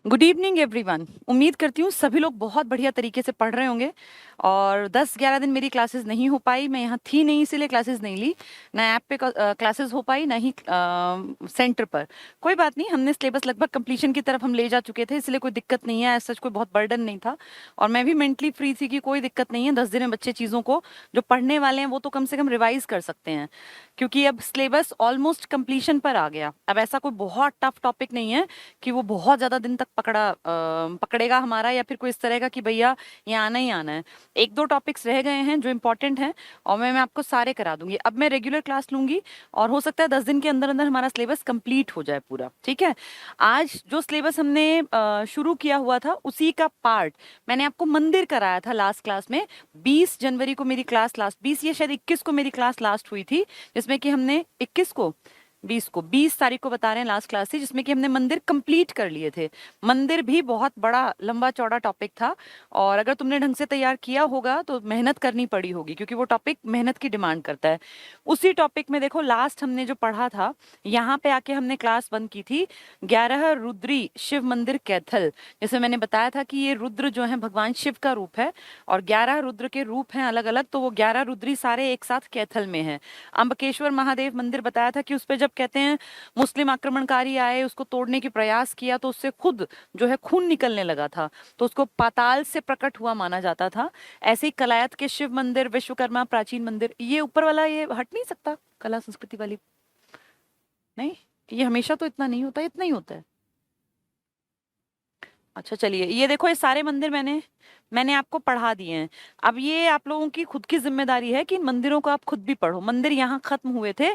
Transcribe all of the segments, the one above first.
Good evening everyone. उम्मीद करती हूँ सभी लोग बहुत बढ़िया तरीके से पढ़ रहे होंगे। और 10-11 दिन मेरी क्लासेस नहीं हो पाई, मैं यहाँ थी नहीं इसीलिए क्लासेस नहीं ली। ना ऐप पे क्लासेस हो पाई, ना ही सेंटर पर। कोई बात नहीं, हमने सिलेबस लगभग कंप्लीशन की तरफ हम ले जा चुके थे, इसलिए कोई दिक्कत नहीं है, सच कोई बहुत बर्डन नहीं था। और मैं भी मेंटली फ्री थी कि कोई दिक्कत नहीं है, 10 दिन में बच्चे चीज़ों को जो पढ़ने वाले हैं वो तो कम से कम रिवाइज कर सकते हैं। क्योंकि अब सिलेबस ऑलमोस्ट कंप्लीशन पर आ गया। अब ऐसा कोई बहुत टफ टॉपिक नहीं है कि वो बहुत ज्यादा दिन तक पकड़ेगा हमारा, या फिर कोई इस तरह का कि भैया ये आना ही आना है। एक दो टॉपिक्स रह गए हैं जो इंपॉर्टेंट हैं, और मैं आपको सारे करा दूंगी। अब मैं रेगुलर क्लास लूंगी और हो सकता है 10 दिन के अंदर अंदर हमारा सिलेबस कंप्लीट हो जाए पूरा। ठीक है। आज जो सिलेबस हमने शुरू किया हुआ था उसी का पार्ट मैंने आपको मंदिर कराया था लास्ट क्लास में। 20 जनवरी को मेरी क्लास लास्ट, 20 या शायद 21 को मेरी क्लास लास्ट हुई थी, जिसमें कि हमने 21 को 20 तारीख को बता रहे हैं लास्ट क्लास थी, जिसमें कि हमने मंदिर कंप्लीट कर लिए थे। मंदिर भी बहुत बड़ा लंबा चौड़ा टॉपिक था, और अगर तुमने ढंग से तैयार किया होगा तो मेहनत करनी पड़ी होगी, क्योंकि वो टॉपिक मेहनत की डिमांड करता है। उसी टॉपिक में देखो लास्ट हमने जो पढ़ा था, यहाँ पे आके हमने क्लास बंद की थी 11 रुद्री शिव मंदिर कैथल। जैसे मैंने बताया था कि ये रुद्र जो है भगवान शिव का रूप है, और 11 रुद्र के रूप हैं अलग अलग, तो वो 11 रुद्री सारे एक साथ कैथल में हैं। अम्बकेश्वर महादेव मंदिर बताया था कि उस पे जब कहते हैं मुस्लिम आक्रमणकारी आए, उसको तोड़ने की प्रयास किया, तो उससे खुद जो है खून निकलने लगा था, तो उसको पाताल से प्रकट हुआ माना जाता था। ऐसे ही कलायत के शिव मंदिर, विश्वकर्मा प्राचीन मंदिर, ये ऊपर वाला ये हट नहीं सकता, कला संस्कृति वाली नहीं, ये हमेशा तो इतना नहीं होता, इतना ही होता है। अच्छा चलिए, ये देखो ये सारे मंदिर मैंने आपको पढ़ा दिए हैं। अब ये आप लोगों की खुद की जिम्मेदारी है कि इन मंदिरों को आप खुद भी पढ़ो। मंदिर यहाँ खत्म हुए थे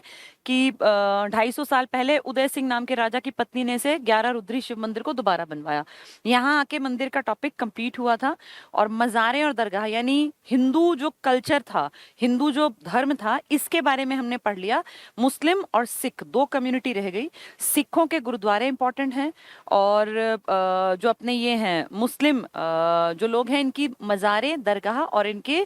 कि 250 साल पहले उदय सिंह नाम के राजा की पत्नी ने से 11 रुद्री शिव मंदिर को दोबारा बनवाया। यहाँ आके मंदिर का टॉपिक कंप्लीट हुआ था। और मज़ारें और दरगाह यानी हिंदू जो कल्चर था, हिंदू जो धर्म था, इसके बारे में हमने पढ़ लिया। मुस्लिम और सिख दो कम्युनिटी रह गई। सिखों के गुरुद्वारे इंपॉर्टेंट हैं, और जो अपने ये हैं मुस्लिम जो लोग हैं, इनकी मज़ारें, दरगाह, और इनके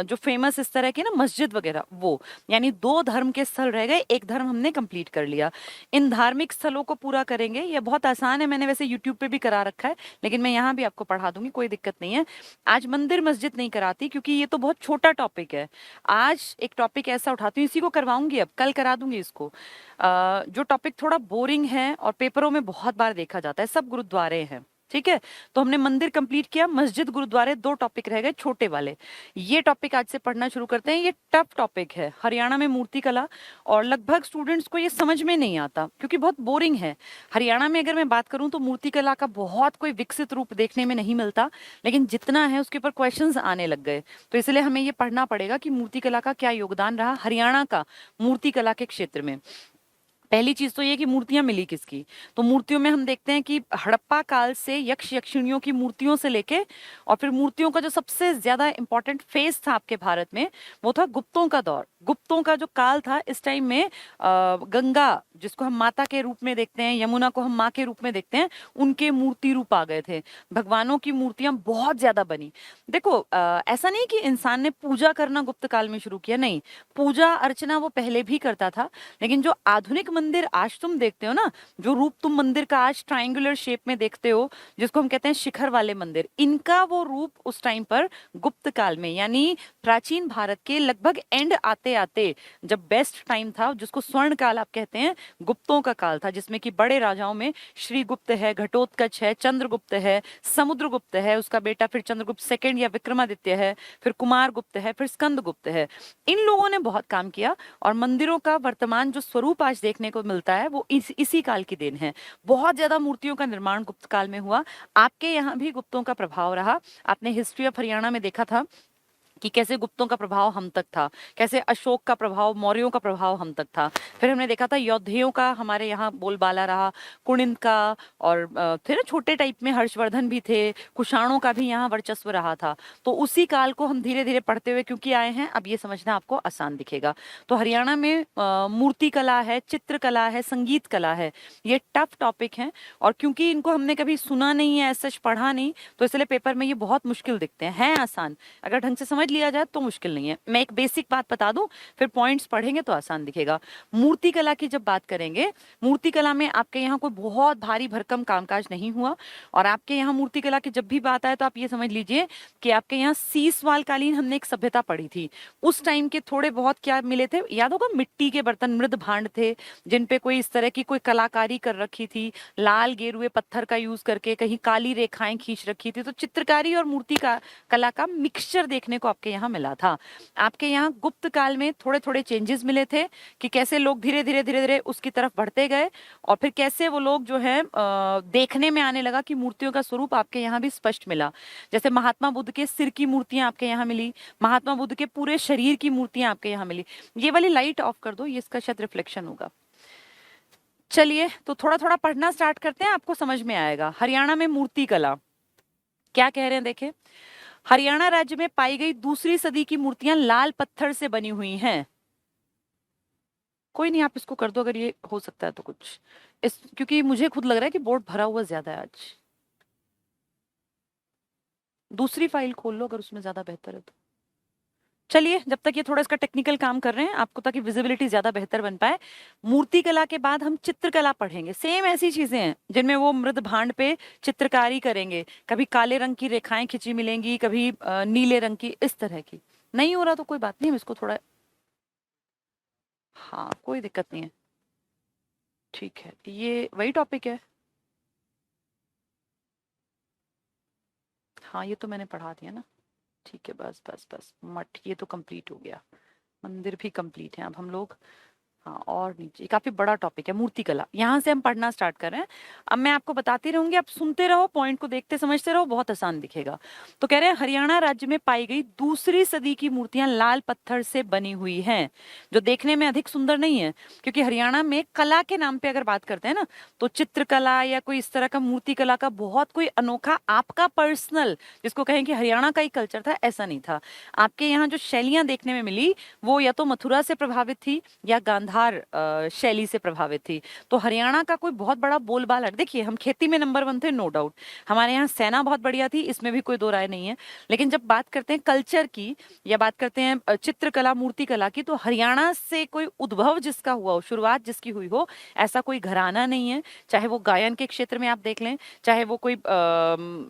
जो फेमस इस तरह की ना मस्जिद वगैरह, वो यानी दो धर्म के स्थल रह गए, एक धर्म हमने कंप्लीट कर लिया। इन धार्मिक स्थलों को पूरा करेंगे, ये बहुत आसान है, मैंने वैसे यूट्यूब पे भी करा रखा है, लेकिन मैं यहाँ भी आपको पढ़ा दूंगी, कोई दिक्कत नहीं है। आज मंदिर मस्जिद नहीं कराती क्योंकि ये तो बहुत छोटा टॉपिक है। आज एक टॉपिक ऐसा उठाती हूँ, इसी को करवाऊंगी, अब कल करा दूंगी इसको। जो टॉपिक थोड़ा बोरिंग है और पेपरों में बहुत बार देखा जाता है, सब गुरुद्वारे हैं। ठीक है। तो हमने मंदिर कंप्लीट किया, मस्जिद गुरुद्वारे दो टॉपिक रह गए छोटे वाले। ये टॉपिक आज से पढ़ना शुरू करते हैं। ये टफ टॉपिक है, हरियाणा में मूर्ति कला, और लगभग स्टूडेंट्स को ये समझ में नहीं आता क्योंकि बहुत बोरिंग है। हरियाणा में अगर मैं बात करूं तो मूर्ति कला का बहुत कोई विकसित रूप देखने में नहीं मिलता, लेकिन जितना है उसके ऊपर क्वेश्चंस आने लग गए। तो इसलिए हमें ये पढ़ना पड़ेगा कि मूर्ति कला का क्या योगदान रहा हरियाणा का मूर्ति कला के क्षेत्र में। पहली चीज तो ये कि मूर्तियां मिली किसकी। तो मूर्तियों में हम देखते हैं कि हड़प्पा काल से यक्ष यक्षिणियों की मूर्तियों से लेके, और फिर मूर्तियों का जो सबसे ज्यादा इंपॉर्टेंट फेज था आपके भारत में, वो था गुप्तों का दौर। गुप्तों का जो काल था, इस टाइम में गंगा जिसको हम माता के रूप में देखते हैं, यमुना को हम माँ के रूप में देखते हैं, उनके मूर्ति रूप आ गए थे। भगवानों की मूर्तियां बहुत ज्यादा बनी। देखो ऐसा नहीं कि इंसान ने पूजा करना गुप्त काल में शुरू किया, नहीं, पूजा अर्चना वो पहले भी करता था। लेकिन जो आधुनिक मंदिर आज तुम देखते हो ना, जो रूप तुम मंदिर का आज ट्रायंगुलर शेप में देखते हो, जिसको हम कहते हैं शिखर वाले मंदिर, इनका वो रूप उस टाइम पर गुप्त काल में यानी प्राचीन भारत के लगभग एंड आते आते, जब बेस्ट टाइम था, जिसको स्वर्ण काल आप कहते हैं, गुप्तों का काल था, जिसमें कि बड़े राजाओं में श्रीगुप्त है, घटोत्कच है, चंद्रगुप्त है, समुद्रगुप्त है, उसका बेटा फिर चंद्रगुप्त सेकंड या विक्रमादित्य है, फिर कुमार गुप्त है, फिर स्कंदगुप्त है। इन लोगों ने बहुत काम किया, और मंदिरों का वर्तमान जो स्वरूप आज देखने को मिलता है वो इसी काल की देन है। बहुत ज्यादा मूर्तियों का निर्माण गुप्त काल में हुआ। आपके यहाँ भी गुप्तों का प्रभाव रहा। आपने हिस्ट्री ऑफ हरियाणा में देखा था कि कैसे गुप्तों का प्रभाव हम तक था, कैसे अशोक का प्रभाव, मौर्यों का प्रभाव हम तक था। फिर हमने देखा था यौधेयों का हमारे यहाँ बोलबाला रहा, कुणिंद का, और थे ना छोटे टाइप में हर्षवर्धन भी थे, कुषाणों का भी यहाँ वर्चस्व रहा था। तो उसी काल को हम धीरे धीरे पढ़ते हुए क्योंकि आए हैं, अब ये समझना आपको आसान दिखेगा। तो हरियाणा में मूर्ति कला है, चित्रकला है, संगीत कला है, ये टफ टॉपिक है। और क्योंकि इनको हमने कभी सुना नहीं है, सच पढ़ा नहीं, तो इसलिए पेपर में ये बहुत मुश्किल दिखते हैं। आसान, अगर ढंग से समझ समझ लिया जाए तो मुश्किल नहीं है। मैं एक बेसिक बात बता दूं, फिर पॉइंट्स पढ़ेंगे तो आसान दिखेगा। मूर्ति कला की जब बात करेंगे, मूर्ति कला में आपके यहाँ कोई बहुत भारी भरकम कामकाज नहीं हुआ। और आपके यहाँ मूर्ति कला की जब भी बात आए तो आप ये समझ लीजिए कि आपके यहाँ सीसवाल कालीन हमने एक सभ्यता पढ़ी थी, उस टाइम के थोड़े बहुत क्या मिले थे, याद होगा, मिट्टी के बर्तन, मृद भांड थे जिन पे कोई इस तरह की कोई कलाकारी कर रखी थी, लाल गेरुए पत्थर का यूज करके कहीं काली रेखाएं खींच रखी थी। तो चित्रकारी और मूर्ति का कला का मिक्सचर देखने को आपके यहाँ मिला था। आपके यहाँ गुप्त काल में थोड़े थोड़े चेंजेस मिले थे कि कैसे लोग धीरे धीरे धीरे धीरे उसकी तरफ बढ़ते गए, और फिर कैसे वो लोग जो है देखने में आने लगा कि मूर्तियों का स्वरूप आपके यहाँ भी स्पष्ट मिला। जैसे महात्मा बुद्ध के सिर की मूर्तियां आपके यहाँ मिली, महात्मा बुद्ध के पूरे शरीर की मूर्तियां आपके यहाँ मिली। ये वाली लाइट ऑफ कर दो, ये इसका शायद रिफ्लेक्शन होगा। चलिए तो थोड़ा थोड़ा पढ़ना स्टार्ट करते हैं, आपको समझ में आएगा। हरियाणा में मूर्ति कला क्या कह रहे हैं देखें। हरियाणा राज्य में पाई गई दूसरी सदी की मूर्तियां लाल पत्थर से बनी हुई हैं। कोई नहीं, आप इसको कर दो अगर ये हो सकता है तो कुछ इस, क्योंकि मुझे खुद लग रहा है कि बोर्ड भरा हुआ ज्यादा है आज। दूसरी फाइल खोल लो अगर उसमें ज्यादा बेहतर है तो। चलिए जब तक ये थोड़ा इसका टेक्निकल काम कर रहे हैं आपको, ताकि विजिबिलिटी ज्यादा बेहतर बन पाए। मूर्ति कला के बाद हम चित्रकला पढ़ेंगे। सेम ऐसी चीजें हैं जिनमें वो मृद भांड पे चित्रकारी करेंगे, कभी काले रंग की रेखाएं खिंची मिलेंगी, कभी नीले रंग की, इस तरह की। नहीं हो रहा तो कोई बात नहीं, हम इसको थोड़ा, हाँ कोई दिक्कत नहीं है, ठीक है, ये वही टॉपिक है। हाँ ये तो मैंने पढ़ा दिया ना, ठीक है, बस बस बस, मठ ये तो कंप्लीट हो गया, मंदिर भी कंप्लीट है। अब हम लोग, हाँ, और नीचे काफी बड़ा टॉपिक है मूर्ति कला, यहाँ से हम पढ़ना स्टार्ट कर रहे हैं। अब मैं आपको बताती रहूंगी, आप सुनते रहो, पॉइंट को देखते समझते रहो, बहुत आसान दिखेगा। तो कह रहे हैं हरियाणा राज्य में पाई गई दूसरी सदी की मूर्तियां लाल पत्थर से बनी हुई हैं, जो देखने में अधिक सुंदर नहीं है। क्योंकि हरियाणा में कला के नाम पे अगर बात करते हैं ना, तो चित्रकला या कोई इस तरह का मूर्ति कला का बहुत कोई अनोखा आपका पर्सनल, जिसको कहें कि हरियाणा का ही कल्चर था, ऐसा नहीं था। आपके यहाँ जो शैलियां देखने में मिली वो या तो मथुरा से प्रभावित थी या गांधार शैली से प्रभावित थी। तो हरियाणा का कोई बहुत बड़ा बोलबाला, देखिए हम खेती में नंबर 1 थे, नो डाउट, हमारे यहाँ सेना बहुत बढ़िया थी, इसमें भी कोई दो राय नहीं है। लेकिन जब बात करते हैं कल्चर की या बात करते हैं चित्रकला मूर्ति कला की, तो हरियाणा से कोई उद्भव जिसका हुआ हो, शुरुआत जिसकी हुई हो, ऐसा कोई घराना नहीं है। चाहे वो गायन के क्षेत्र में आप देख लें, चाहे वो कोई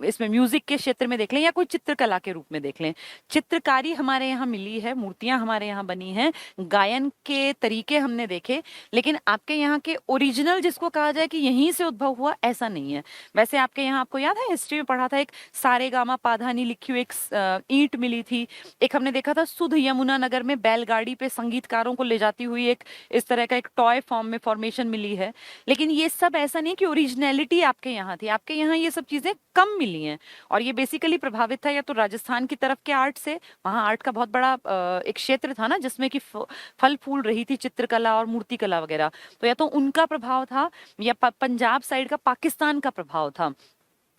इसमें म्यूजिक के क्षेत्र में देख लें, या कोई चित्रकला के रूप में देख लें, चित्रकारी हमारे यहाँ मिली है, मूर्तियां हमारे यहाँ बनी हैं, गायन के तरीके हमने देखे। लेकिन आपके यहाँ के ओरिजिनल जिसको कहा जाए कि यहीं से उद्भव हुआ, ऐसा नहीं है। वैसे आपके यहाँ, आपको याद है हिस्ट्री में पढ़ा था, एक सारेगामा पाधानी लिखी हुई एक ईंट मिली थी। एक हमने देखा था सुध यमुना नगर में बैलगाड़ी पे संगीतकारों को ले जाती हुई एक इस तरह का एक टॉय फॉर्म में फॉर्मेशन मिली है। लेकिन ये सब ऐसा नहीं कि ओरिजिनलिटी आपके यहाँ थी, आपके यहाँ ये सब चीजें कम मिली हैं। और ये बेसिकली प्रभावित था या तो राजस्थान की तरफ के आर्ट से, वहाँ आर्ट का बहुत बड़ा एक क्षेत्र था ना जिसमें कि फल फूल रही थी चित्रकला और मूर्ति कला वगैरह, तो या तो उनका प्रभाव था, या पंजाब साइड का, पाकिस्तान का प्रभाव था,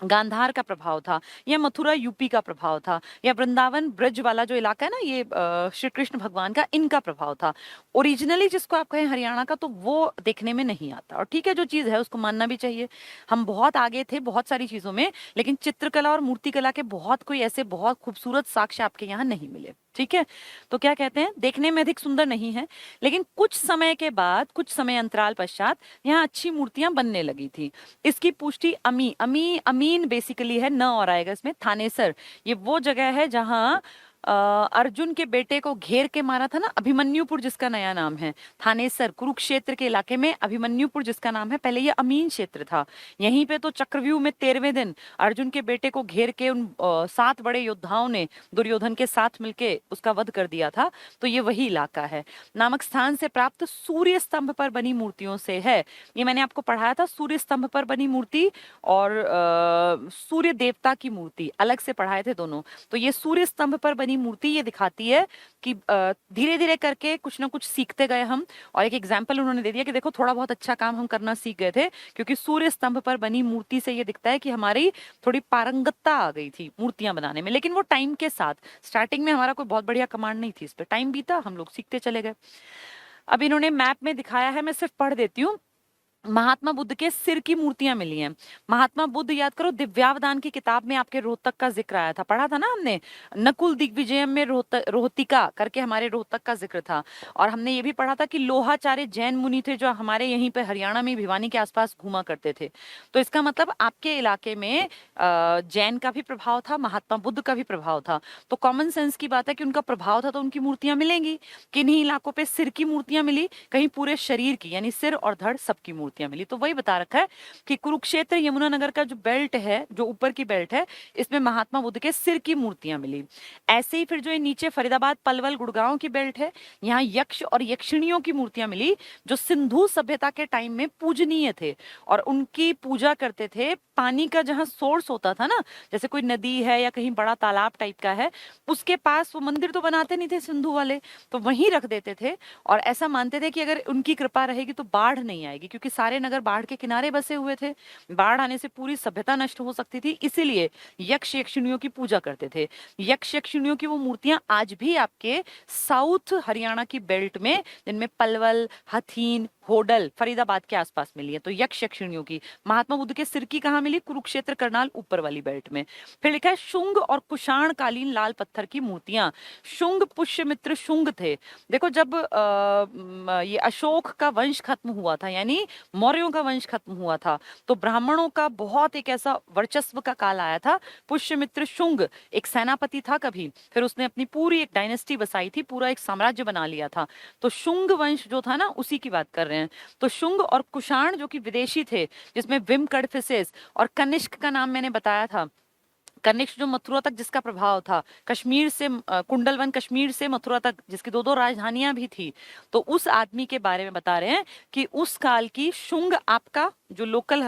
गांधार का प्रभाव था, या मथुरा यूपी का प्रभाव था, या वृंदावन ब्रज वाला जो इलाका है ना, ये श्री कृष्ण भगवान का, इनका प्रभाव था। ओरिजिनली जिसको आप कहें हरियाणा का, तो वो देखने में नहीं आता। और ठीक है, जो चीज़ है उसको मानना भी चाहिए, हम बहुत आगे थे बहुत सारी चीज़ों में, लेकिन चित्रकला और मूर्तिकला के बहुत कोई ऐसे बहुत खूबसूरत साक्ष्य आपके यहाँ नहीं मिले। ठीक है, तो क्या कहते हैं, देखने में अधिक सुंदर नहीं है, लेकिन कुछ समय के बाद, कुछ समय अंतराल पश्चात यहाँ अच्छी मूर्तियां बनने लगी थी। इसकी पुष्टि अमीन बेसिकली है, न और आएगा इसमें, थानेसर, ये वो जगह है जहाँ अर्जुन के बेटे को घेर के मारा था ना, अभिमन्युपुर जिसका नया नाम है, थानेसर कुरुक्षेत्र के इलाके में अभिमन्युपुर जिसका नाम है, पहले ये अमीन क्षेत्र था। यहीं पे तो चक्रव्यूह में 13वें दिन अर्जुन के बेटे को घेर के उन 7 बड़े योद्धाओं ने दुर्योधन के साथ मिलके उसका वध कर दिया था। तो ये वही इलाका है। नामक स्थान से प्राप्त सूर्य स्तंभ पर बनी मूर्तियों से है। ये मैंने आपको पढ़ाया था, सूर्य स्तंभ पर बनी मूर्ति और सूर्य देवता की मूर्ति अलग से पढ़ाए थे दोनों। तो ये सूर्य स्तंभ पर बनी मूर्ति ये दिखाती है कि धीरे धीरे करके कुछ ना कुछ सीखते गए हम। और एक एग्जाम्पल उन्होंने दे दिया कि देखो थोड़ा बहुत अच्छा काम हम करना सीख गए थे, क्योंकि सूर्य स्तंभ पर बनी मूर्ति से ये दिखता है कि हमारी थोड़ी पारंगतता आ गई थी मूर्तियां बनाने में। लेकिन वो टाइम के साथ, स्टार्टिंग में हमारा कोई बहुत बढ़िया कमांड नहीं थी इस पर, टाइम बीता, हम लोग सीखते चले गए। अब इन्होंने मैप में दिखाया है, मैं सिर्फ पढ़ देती हूँ। महात्मा बुद्ध के सिर की मूर्तियां मिली हैं। महात्मा बुद्ध, याद करो, दिव्यावदान की किताब में आपके रोहतक का जिक्र आया था, पढ़ा था ना हमने। नकुल दिग्विजयम में रोहतिका करके हमारे रोहतक का जिक्र था। और हमने ये भी पढ़ा था कि लोहाचार्य जैन मुनि थे जो हमारे यहीं पे हरियाणा में भिवानी के आसपास घूमा करते थे। तो इसका मतलब आपके इलाके में जैन का भी प्रभाव था, महात्मा बुद्ध का भी प्रभाव था। तो कॉमन सेंस की बात है कि उनका प्रभाव था तो उनकी मूर्तियां मिलेंगी। किन्हीं इलाकों पे सिर की मूर्तियां मिली, कहीं पूरे शरीर की, यानी सिर और धड़ सबकी मूर्तियां मिली। तो वही बता रखा है कि कुरुक्षेत्र यमुनानगर का जो बेल्ट है, जो ऊपर की बेल्ट है, इसमें महात्मा बुद्ध के सिर की मूर्तियां मिली। ऐसे ही फिर जो ये नीचे फरीदाबाद, पलवल, गुड़गांव की बेल्ट है, यहाँ यक्ष और यक्षिणियों की मूर्तियां मिली जो सिंधु सभ्यता के टाइम में पूजनीय थे और उनकी पूजा करते थे। पानी का जहाँ सोर्स होता था ना, जैसे कोई नदी है या कहीं बड़ा तालाब टाइप का है, उसके पास वो मंदिर तो बनाते नहीं थे सिंधु वाले, तो वहीं रख देते थे। और ऐसा मानते थे कि अगर उनकी कृपा रहेगी तो बाढ़ नहीं आएगी, क्योंकि सारे नगर बाढ़ के किनारे बसे हुए थे, बाढ़ आने से पूरी सभ्यता नष्ट हो सकती थी, इसीलिए यक्ष यक्षिणियों की पूजा करते थे। यक्ष यक्षिणियों की वो मूर्तियां आज भी आपके साउथ हरियाणा की बेल्ट में, जिनमें पलवल, हथीन, होडल, फरीदाबाद के आसपास मिली है। तो यक्ष यक्षिणियों की। महात्मा बुद्ध के सिर की कहाँ मिली? कुरुक्षेत्र, करनाल, ऊपर वाली बेल्ट में। फिर लिखा है शुंग और कुषाण कालीन लाल पत्थर की मूर्तियां। शुंग पुष्यमित्र शुंग थे। देखो, जब ये अशोक का वंश खत्म हुआ था, यानी मौर्यों का वंश खत्म हुआ था, तो ब्राह्मणों का बहुत एक ऐसा वर्चस्व का काल आया था। पुष्यमित्र शुंग एक सेनापति था कभी, फिर उसने अपनी पूरी एक डायनेस्टी बसाई थी, पूरा एक साम्राज्य बना लिया था। तो शुंग वंश जो था ना, उसी की बात कर रहे हैं। तो शुंग और कुषाण जो कि विदेशी थे, जिसमें विम कडफिसेस और कनिष्क का नाम मैंने बताया था। कनिष्क जो मथुरा तक जिसका प्रभाव था, कश्मीर से कुंडलवन, कश्मीर से मथुरा तक, जिसकी दो दो राजधानियां भी थी, तो उस आदमी के बारे में बता रहे हैं कि उस काल की शुंग आपका जो लोकल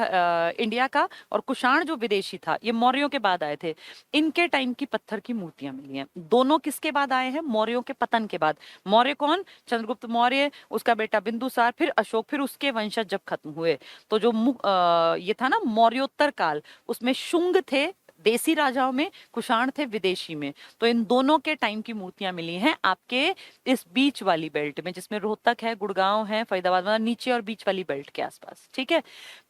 इंडिया का, और कुषाण जो विदेशी था, ये मौर्यों के बाद आए थे, इनके टाइम की पत्थर की मूर्तियां मिली हैं। दोनों किसके बाद आए हैं? मौर्यों के पतन के बाद। मौर्य कौन? चंद्रगुप्त मौर्य, उसका बेटा बिंदुसार, फिर अशोक, फिर उसके वंशज जब खत्म हुए, तो जो ये था ना मौर्योत्तर काल, उसमें शुंग थे देसी राजाओं में, कुषाण थे विदेशी में। तो इन दोनों के टाइम की मूर्तियां मिली हैं आपके इस बीच वाली बेल्ट में, जिसमें रोहतक है, गुड़गांव है, फरीदाबाद, मतलब नीचे और बीच वाली बेल्ट के आसपास। ठीक है।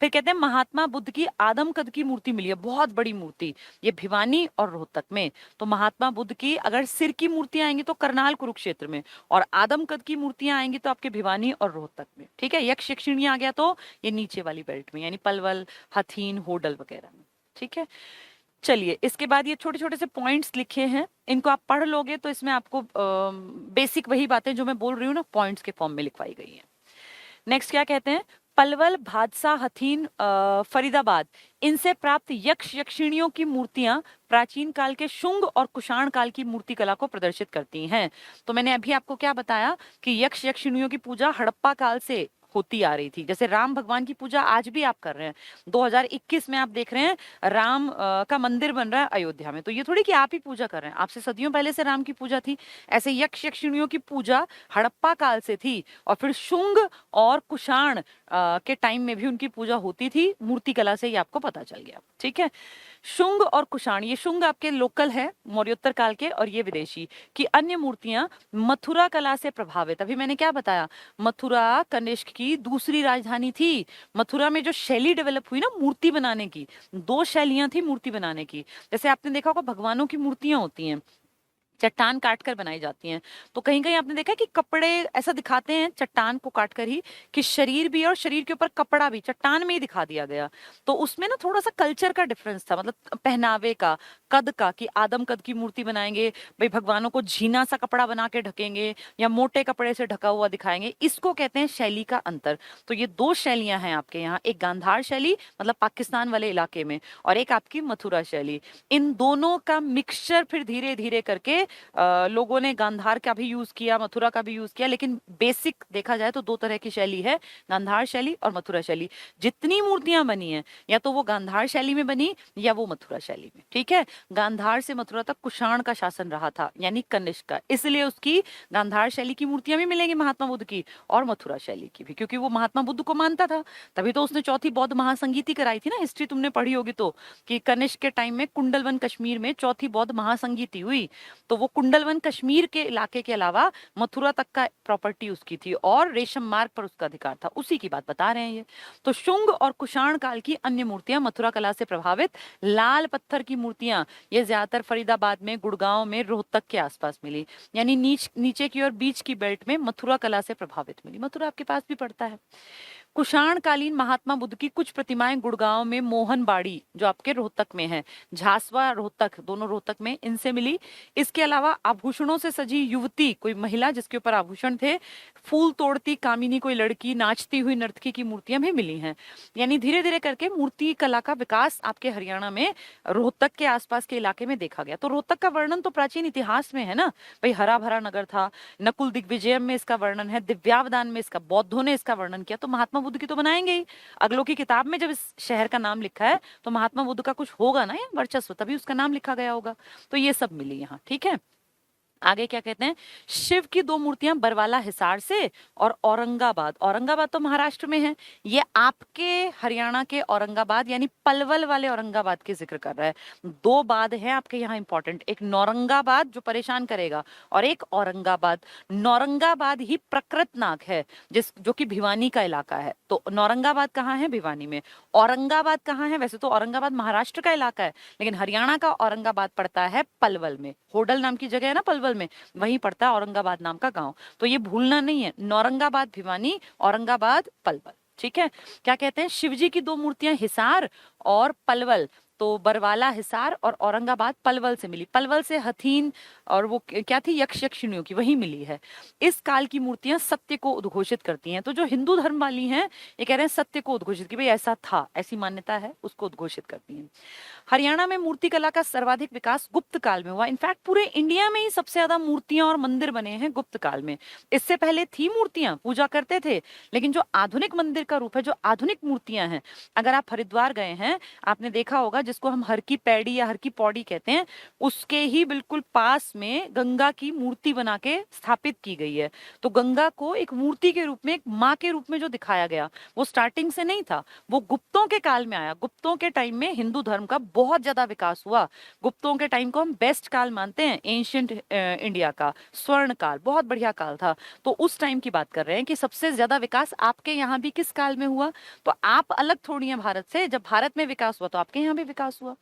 फिर कहते हैं महात्मा बुद्ध की आदम कद की मूर्ति मिली है, बहुत बड़ी मूर्ति, ये भिवानी और रोहतक में। तो महात्मा बुद्ध की अगर सिर की मूर्तियां आएंगी तो करनाल, कुरुक्षेत्र में, और आदम कद की मूर्तियां आएंगी तो आपके भिवानी और रोहतक में। ठीक है। यक्ष यक्षिणी आ गया तो ये नीचे वाली बेल्ट में, यानी पलवल, हथीन, होडल वगैरह में। ठीक है। चलिए, इसके बाद ये छोटे छोटे से पॉइंट्स लिखे हैं, इनको आप पढ़ लोगे तो इसमें आपको बेसिक वही बातें जो मैं बोल रही हूँ ना, पॉइंट्स के फॉर्म में लिखवाई गई हैं। नेक्स्ट क्या कहते हैं? पलवल, भादसा, हथीन, फरीदाबाद, इनसे प्राप्त यक्ष यक्षिणियों की मूर्तियां प्राचीन काल के शुंग और कुषाण काल की मूर्ति कला को प्रदर्शित करती हैं। तो मैंने अभी आपको क्या बताया कि यक्ष यक्षिणियों की पूजा हड़प्पा काल से होती आ रही थी। जैसे राम भगवान की पूजा आज भी आप कर रहे हैं, 2021 में आप देख रहे हैं राम का मंदिर बन रहा है अयोध्या में, तो ये थोड़ी कि आप ही पूजा कर रहे हैं, आपसे सदियों पहले से राम की पूजा थी। ऐसे यक्ष यक्षिणियों की पूजा हड़प्पा काल से थी, और फिर शुंग और कुषाण के टाइम में भी उनकी पूजा होती थी, मूर्ति कला से ही आपको पता चल गया। ठीक है। शुंग और कुषाण, ये शुंग आपके लोकल है मौर्योत्तर काल के, और ये विदेशी की अन्य मूर्तियां मथुरा कला से प्रभावित। अभी मैंने क्या बताया, मथुरा कनिष्क की दूसरी राजधानी थी। मथुरा में जो शैली डेवलप हुई ना मूर्ति बनाने की, दो शैलियां थी मूर्ति बनाने की। जैसे आपने देखा होगा भगवानों की मूर्तियां होती हैं, चट्टान काट कर बनाई जाती हैं। तो कहीं कहीं आपने देखा कि कपड़े ऐसा दिखाते हैं चट्टान को काट कर ही, कि शरीर भी और शरीर के ऊपर कपड़ा भी चट्टान में ही दिखा दिया गया। तो उसमें ना थोड़ा सा कल्चर का डिफरेंस था, मतलब पहनावे का, कद का, कि आदम कद की मूर्ति बनाएंगे भाई, भगवानों को झीना सा कपड़ा बना के ढकेंगे या मोटे कपड़े से ढका हुआ दिखाएंगे, इसको कहते हैं शैली का अंतर। तो ये दो शैलियां हैं आपके यहाँ, एक गांधार शैली मतलब पाकिस्तान वाले इलाके में, और एक आपकी मथुरा शैली। इन दोनों का मिक्सचर फिर धीरे धीरे करके लोगों ने गांधार का भी यूज किया, मथुरा का भी यूज किया, लेकिन बेसिक देखा जाए तो दो तरह की शैली है, गांधार शैली और मथुरा शैली। जितनी मूर्तियां बनी हैं या तो वो गांधार शैली में बनी या वो मथुरा शैली में। ठीक है। गांधार से मथुरा तक कुषाण का शासन रहा था, यानी कनिष्क का, इसलिए उसकी गांधार शैली की मूर्तियां भी मिलेंगी महात्मा बुद्ध की, और मथुरा शैली की भी, क्योंकि वो महात्मा बुद्ध को मानता था। तभी तो उसने चौथी बौद्ध महासंगीति कराई थी ना, हिस्ट्री तुमने पढ़ी होगी तो, कि कनिष्क के टाइम में कुंडलवन कश्मीर में चौथी बौद्ध महासंगीति हुई। तो वो कुंडलवन कश्मीर के इलाके के अलावा मथुरा तक का प्रॉपर्टी उसकी थी और रेशम मार्ग पर उसका अधिकार था, उसी की बात बता रहे हैं ये। तो शुंग और कुषाण काल की अन्य मूर्तियां मथुरा कला से प्रभावित लाल पत्थर की मूर्तियां ये ज्यादातर फरीदाबाद में, गुड़गांव में, रोहतक के आसपास मिली, यानी नीचे की ओर बीच की बेल्ट में मथुरा कला से प्रभावित मिली। मथुरा आपके पास भी पड़ता है। कुषाण कालीन महात्मा बुद्ध की कुछ प्रतिमाएं गुड़गांव में मोहनबाड़ी जो आपके रोहतक में है, झांसवा रोहतक, दोनों रोहतक में, इनसे मिली। इसके अलावा आभूषणों से सजी युवती, कोई महिला जिसके ऊपर आभूषण थे, फूल तोड़ती कामिनी कोई लड़की, नाचती हुई नर्तकी की मूर्तियां भी मिली हैं। यानी धीरे धीरे करके मूर्ति कला का विकास आपके हरियाणा में रोहतक के आसपास के इलाके में देखा गया। तो रोहतक का वर्णन तो प्राचीन इतिहास में है ना भाई, हरा भरा नगर था। नकुल दिग्विजयम में इसका वर्णन है, दिव्यावदान में इसका, बौद्धों ने इसका वर्णन किया, तो महात्मा बुद्ध की तो बनाएंगे ही। अगलों की किताब में जब इस शहर का नाम लिखा है तो महात्मा बुद्ध का कुछ होगा ना, या वर्चस्व, तभी उसका नाम लिखा गया होगा। तो ये सब मिली यहाँ, ठीक है। आगे क्या कहते हैं, शिव की 2 मूर्तियां बरवाला हिसार से और औरंगाबाद, औरंगाबाद तो महाराष्ट्र में है, ये आपके हरियाणा के औरंगाबाद यानी पलवल वाले औरंगाबाद की जिक्र कर रहा है। 2 बाद है आपके यहाँ इंपॉर्टेंट, एक नौरंगाबाद जो परेशान करेगा और एक औरंगाबाद। नौरंगाबाद ही प्रकृतनाग है जो कि भिवानी का इलाका है। तो नौरंगाबाद कहाँ है, भिवानी में। औरंगाबाद कहाँ है, वैसे तो औरंगाबाद महाराष्ट्र का इलाका है, लेकिन हरियाणा का औरंगाबाद पड़ता है पलवल में। होडल नाम की जगह है ना पलवल में, वहीं पड़ता है औरंगाबाद नाम का गांव। तो ये भूलना नहीं है, नौरंगाबाद भिवानी, औरंगाबाद पलवल, ठीक है। क्या कहते हैं, शिवजी की 2 मूर्तियां हिसार और पलवल, तो बरवाला हिसार और औरंगाबाद पलवल से मिली। पलवल से हथीन और वो क्या थी, यक्ष यक्षिणियों की, वही मिली है। इस काल की मूर्तियां सत्य को उद्घोषित करती हैं। तो जो हिंदू धर्म वाली हैं ये कह रहे हैं सत्य को उद्घोषित, कि भाई ऐसा था, ऐसी मान्यता है, उसको उद्घोषित करती हैं। हरियाणा में मूर्ति कला का सर्वाधिक विकास गुप्त काल में हुआ। इनफैक्ट पूरे इंडिया में ही सबसे ज्यादा मूर्तियां और मंदिर बने हैं गुप्त काल में। इससे पहले थी मूर्तियां, पूजा करते थे, लेकिन जो आधुनिक मंदिर का रूप है, जो आधुनिक मूर्तियां हैं, अगर आप हरिद्वार गए हैं आपने देखा होगा, जिसको हम हर की पैड़ी या हर की पौड़ी कहते हैं, उसके ही बिल्कुल पास में गंगा की मूर्ति बना के स्थापित की गई है। तो गंगा को एक मूर्ति के रूप में, एक माँ के रूप में जो दिखाया गया, वो स्टार्टिंग से नहीं था, वो गुप्तों के काल में आया। गुप्तों के टाइम में हिंदू धर्म का बहुत ज्यादा विकास हुआ। गुप्तों के टाइम को हम बेस्ट काल मानते हैं, एंशियंट इंडिया का स्वर्ण काल, बहुत बढ़िया काल था। तो उस टाइम की बात कर रहे हैं कि सबसे ज्यादा विकास आपके यहाँ भी किस काल में हुआ। तो आप अलग थोड़ी हैं भारत से, जब भारत में विकास हुआ तो आपके यहाँ भी विकास हुआ।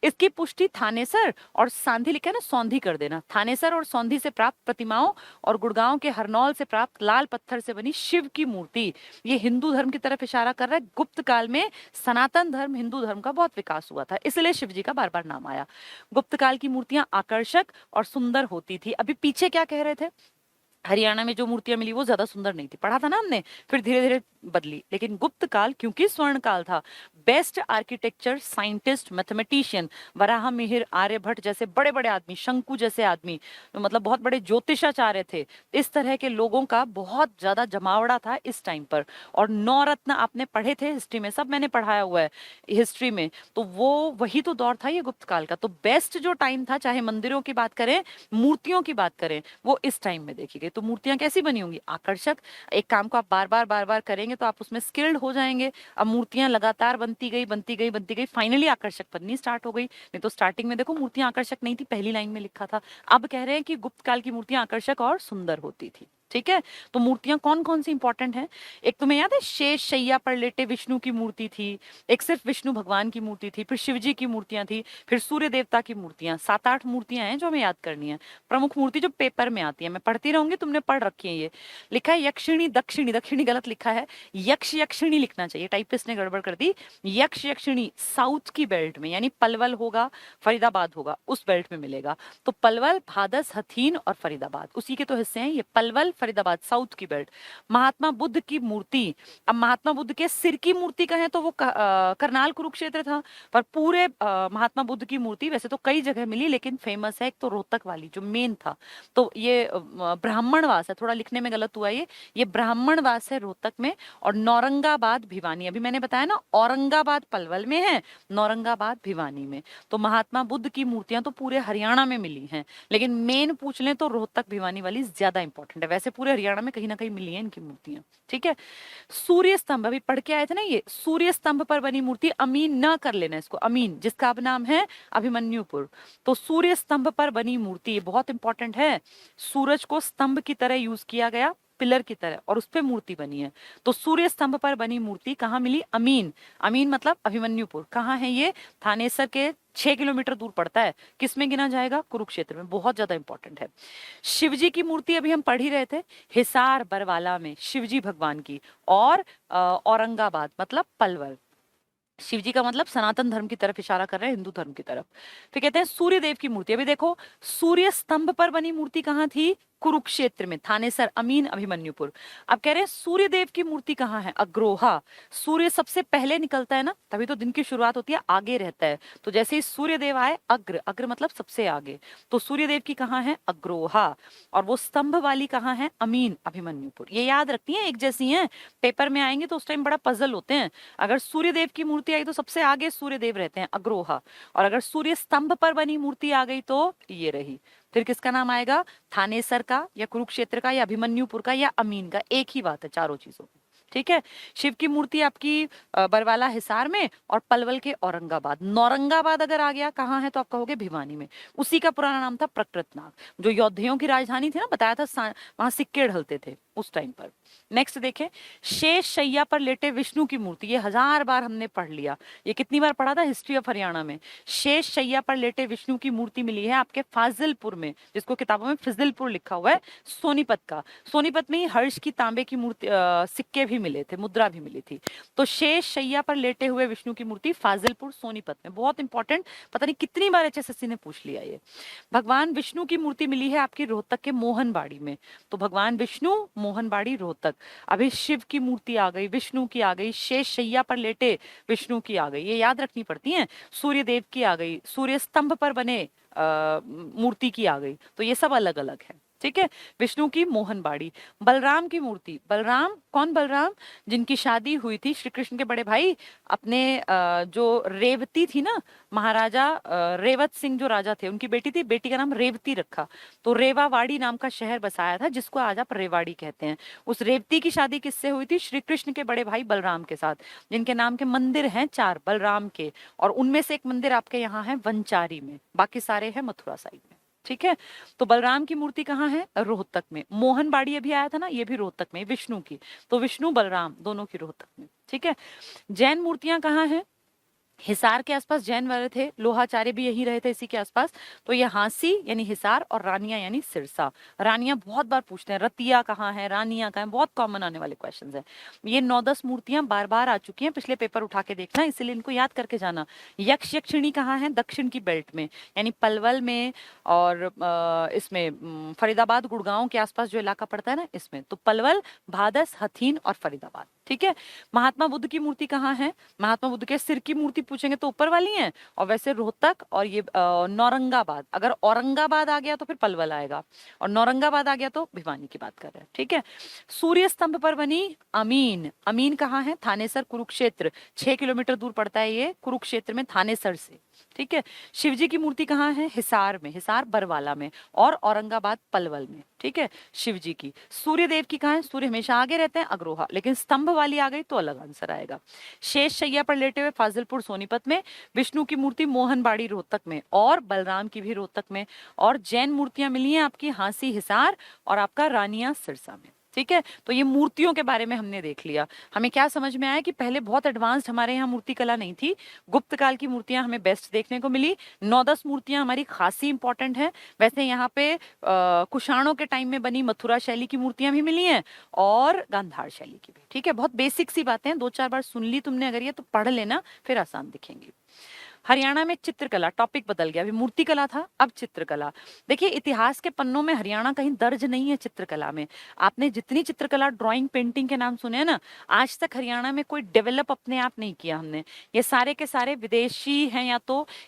इसकी पुष्टि थानेसर और सांधी, लिखा है ना, सौंधी कर देना, थानेसर और सौंधी से प्राप्त प्रतिमाओं और गुड़गांव के हरनौल से प्राप्त लाल पत्थर से बनी शिव की मूर्ति, ये हिंदू धर्म की तरफ इशारा कर रहा है। गुप्त काल में सनातन धर्म, हिंदू धर्म का बहुत विकास हुआ था, इसलिए शिव जी का बार बार नाम आया। गुप्त काल की मूर्तियां आकर्षक और सुंदर होती थी। अभी पीछे क्या कह रहे थे, हरियाणा में जो मूर्तियां मिली वो ज्यादा सुंदर नहीं थी, पढ़ा था ना हमने, फिर धीरे धीरे बदली। लेकिन गुप्त काल क्योंकि स्वर्ण काल था, best architecture, scientist, mathematician, Varaha Mihir, Aryabhatta जैसे बड़े बड़े आदमी, शंकु जैसे आदमी, मतलब बहुत बड़े ज्योतिषाचार्य थे, इस तरह के लोगों का बहुत ज्यादा जमावड़ा था इस टाइम पर। और 9 रत्न आपने पढ़े थे हिस्ट्री में, सब मैंने पढ़ाया हुआ है हिस्ट्री में, तो वो वही तो दौर था ये गुप्त काल का। तो बेस्ट जो टाइम था, चाहे मंदिरों की बात करें, मूर्तियों की बात करें, वो इस टाइम में देखी गई। तो मूर्तियां कैसी बनी होंगी, आकर्षक। एक काम को आप बार बार करेंगे तो आप उसमें स्किल्ड हो जाएंगे। अब मूर्तियां लगातार बनती गई, फाइनली आकर्षक बननी स्टार्ट हो गई। नहीं तो स्टार्टिंग में देखो मूर्तियां आकर्षक नहीं थी, पहली लाइन में लिखा था। अब कह रहे हैं कि गुप्त काल की मूर्तियां आकर्षक और सुंदर होती थी, ठीक है। तो मूर्तियां कौन कौन सी इंपॉर्टेंट हैं, एक तुम्हें याद है शेष शैया पर लेटे विष्णु की मूर्ति थी, एक सिर्फ विष्णु भगवान की मूर्ति थी, फिर शिवजी की मूर्तियां थी, फिर सूर्य देवता की मूर्तियां। 7-8 मूर्तियां हैं जो हमें याद करनी है। प्रमुख मूर्ति जो पेपर में आती है, मैं पढ़ती रहूंगी, तुमने पढ़ रखी है। ये लिखा है यक्षिणी दक्षिणी, दक्षिणी गलत लिखा है, यक्ष यक्षिणी लिखना चाहिए, टाइपिस्ट ने गड़बड़ कर दी। यक्ष यक्षिणी साउथ की बेल्ट में, यानी पलवल होगा, फरीदाबाद होगा, उस बेल्ट में मिलेगा। तो पलवल, भादस, हथीन और फरीदाबाद उसी के तो हिस्से हैं ये, पलवल फरीदाबाद साउथ की बेल्ट। महात्मा बुद्ध की मूर्ति, अब महात्मा बुद्ध के सिर की मूर्ति कहें तो वो करनाल कुरुक्षेत्र था, पर पूरे महात्मा बुद्ध की मूर्ति वैसे तो कई जगह मिली, लेकिन फेमस है एक तो रोहतक वाली जो मेन था। तो ये ब्राह्मणवास है, थोड़ा लिखने में गलत हुआ ये ब्राह्मणवास है रोहतक में। और नौरंगाबाद भिवानी, अभी मैंने बताया ना, औरंगाबाद पलवल में है, नौरंगाबाद भिवानी में। तो महात्मा बुद्ध की मूर्तियां तो पूरे हरियाणा में मिली हैं, लेकिन मेन पूछ लें तो रोहतक भिवानी वाली ज्यादा इंपॉर्टेंट है। वैसे वैसे पूरे हरियाणा में कहीं ना कहीं मिली है इनकी मूर्तियां। ठीक है, सूर्य स्तंभ अभी पढ़ के आए थे ना, ये सूर्य स्तंभ पर बनी मूर्ति, अमीन न कर लेना इसको, अमीन जिसका अब नाम है अभिमन्युपुर। तो सूर्य स्तंभ पर बनी मूर्ति, ये बहुत इंपॉर्टेंट है। सूरज को स्तंभ की तरह यूज किया गया, पिलर की तरह, और उस पे मूर्ति बनी है। तो सूर्य स्तंभ पर बनी मूर्ति कहाँ मिली? अमीन। अमीन मतलब अभिमन्युपुर। कहाँ है ये? थानेसर के 6 किलोमीटर दूर पड़ता है। किस में गिना जाएगा? कुरुक्षेत्र में। बहुत ज्यादा इंपॉर्टेंट है। शिवजी की मूर्ति अभी हम पढ़ ही रहे थे, हिसार बरवाला में शिवजी भगवान की, और औरंगाबाद मतलब पलवल। शिवजी का मतलब सनातन धर्म की तरफ इशारा कर रहे हैं, हिंदू धर्म की तरफ। फिर कहते हैं सूर्य देव की मूर्ति। अभी देखो, सूर्य स्तंभ पर बनी मूर्ति कहाँ थी? कुरुक्षेत्र में, थानेसर, अमीन, अभिमन्युपुर। अब कह रहे हैं सूर्य देव की मूर्ति कहाँ है? अग्रोहा। सूर्य सबसे पहले निकलता है ना, तभी तो दिन की शुरुआत होती है, आगे रहता है। तो जैसे ही सूर्य देव आए, अग्र, अग्र मतलब सबसे आगे, तो सूर्य देव की कहाँ है? अग्रोहा। और वो स्तंभ वाली कहाँ है? अमीन, अभिमन्युपुर। ये याद रखती हैं, एक जैसी हैं, पेपर में आएंगे तो उस टाइम बड़ा पजल होते हैं। अगर सूर्य देव की मूर्ति आई तो सबसे आगे सूर्य देव रहते हैं, अग्रोहा। और अगर सूर्य स्तंभ पर बनी मूर्ति आ गई तो ये रही। फिर किसका नाम आएगा? थानेसर का, या कुरुक्षेत्र का, या अभिमन्युपुर का, या अमीन का। एक ही बात है चारों चीजों में। ठीक है, शिव की मूर्ति आपकी बरवाला हिसार में, और पलवल के औरंगाबाद। नौरंगाबाद अगर आ गया कहाँ है तो आप कहोगे भिवानी में। उसी का पुराना नाम था प्रकृतनाग, जो योद्धियों की राजधानी थी ना, बताया था, वहां सिक्के ढलते थे उस टाइम पर। नेक्स्ट देखें, शेष शैया पर लेटे विष्णु की मूर्ति। ये 1000 बार हमने पढ़ लिया। ये कितनी बार पढ़ा था हिस्ट्री ऑफ हरियाणा में? शेष शैया पर लेटे विष्णु की मूर्ति मिली है आपके फाजिलपुर में, जिसको किताबों में फिजिलपुर लिखा हुआ है, सोनीपत का। सोनीपत में ही हर्ष की तांबे की मूर्ति, सिक्के भी मिले थे, मुद्रा भी मिली थी। तो शेष शैया पर लेटे हुए विष्णु की मूर्ति फाजिलपुर, सोनीपत में। बहुत इंपॉर्टेंट, पता नहीं कितनी बार एचएसएससी ने पूछ लिया ये। भगवान विष्णु की मूर्ति मिली है आपकी रोहतक के मोहनबाड़ी में। तो भगवान विष्णु, मोहनबाड़ी, रोहतक। अभी शिव की मूर्ति आ गई, विष्णु की आ गई, शेष शैया पर लेटे विष्णु की आ गई, ये याद रखनी पड़ती है। सूर्य देव की आ गई, सूर्य स्तंभ पर बने मूर्ति की आ गई। तो ये सब अलग अलग है। ठीक है, विष्णु की मोहनबाड़ी। बलराम की मूर्ति। बलराम कौन? बलराम जिनकी शादी हुई थी श्री कृष्ण के बड़े भाई अपने जो रेवती थी ना, महाराजा रेवत सिंह जो राजा थे, उनकी बेटी थी, बेटी का नाम रेवती रखा। तो रेवावाड़ी नाम का शहर बसाया था, जिसको आज आप रेवाड़ी कहते हैं। उस रेवती की शादी किससे हुई थी? श्री कृष्ण के बड़े भाई बलराम के साथ, जिनके नाम के मंदिर हैं 4 बलराम के, और उनमें से एक मंदिर आपके यहाँ है वंचारी में, बाकी सारे हैं मथुरा साइड में। ठीक है, तो बलराम की मूर्ति कहाँ है? रोहतक में। मोहनबाड़ी अभी आया था ना, ये भी रोहतक में, विष्णु की। तो विष्णु बलराम दोनों की रोहतक में। ठीक है, जैन मूर्तियां कहाँ हैं? हिसार के आसपास जैन वाले थे, लोहाचार्य भी यही रहे थे इसी के आसपास। तो ये हांसी यानी हिसार, और रानिया यानी सिरसा। रानिया बहुत बार पूछते हैं, रतिया कहाँ है, रानिया कहाँ है, बहुत कॉमन आने वाले क्वेश्चंस हैं। ये 9-10 मूर्तियां बार बार आ चुकी हैं, पिछले पेपर उठा के देखना, इसलिए इनको याद करके जाना। यक्ष यक्षिणी कहाँ है? दक्षिण की बेल्ट में, यानी पलवल में, और इसमें फरीदाबाद गुड़गांव के आसपास जो इलाका पड़ता है ना, इसमें। तो पलवल, भादस, हथीन और फरीदाबाद। ठीक है, महात्मा बुद्ध की मूर्ति कहाँ है? महात्मा बुद्ध के सिर की मूर्ति पूछेंगे तो ऊपर वाली है, और वैसे रोहतक और ये नौरंगाबाद। अगर औरंगाबाद आ गया तो फिर पलवल आएगा, और नौरंगाबाद आ गया तो भिवानी की बात कर रहे हैं। ठीक है, सूर्य स्तंभ पर बनी अमीन। अमीन कहाँ है? थानेसर, कुरुक्षेत्र, 6 किलोमीटर दूर पड़ता है ये, कुरुक्षेत्र में, थानेसर से। ठीक है, शिवजी की मूर्ति कहाँ है? हिसार में, हिसार बरवाला में, और औरंगाबाद पलवल में। ठीक है, शिवजी की। सूर्य देव की कहाँ है? सूर्य हमेशा आगे रहते हैं, अग्रोहा, लेकिन स्तंभ वाली आ गई तो अलग आंसर आएगा। शेष शैया पर लेटे हुए फाजिलपुर, सोनीपत में। विष्णु की मूर्ति मोहनबाड़ी, रोहतक में, और बलराम की भी रोहतक में। और जैन मूर्तियां मिली हैं आपकी हांसी, हिसार, और आपका रानिया, सिरसा में। ठीक है, तो ये मूर्तियों के बारे में हमने देख लिया। हमें क्या समझ में आया कि पहले बहुत एडवांस्ड हमारे यहाँ मूर्ति कला नहीं थी। गुप्त काल की मूर्तियां हमें बेस्ट देखने को मिली। 9-10 मूर्तियां हमारी खासी इंपॉर्टेंट हैं। वैसे यहाँ पे कुषाणों के टाइम में बनी मथुरा शैली की मूर्तियां भी मिली हैं, और गांधार शैली की भी। ठीक है, बहुत बेसिक सी बातें हैं, 2-4 बार सुन ली तुमने अगर ये, तो पढ़ लेना, फिर आसान दिखेंगी। हरियाणा में चित्रकला, टॉपिक बदल गया, अभी मूर्तिकला था, अब चित्रकला। देखिए, इतिहास के पन्नों में हरियाणा कहीं दर्ज नहीं है चित्रकला में। आपने जितनी चित्रकला, ड्राइंग, पेंटिंग के नाम सुने हैं ना, आज तक हरियाणा में कोई डेवलप अपने आप नहीं किया हमने। ये सारे के सारे विदेशी हैं,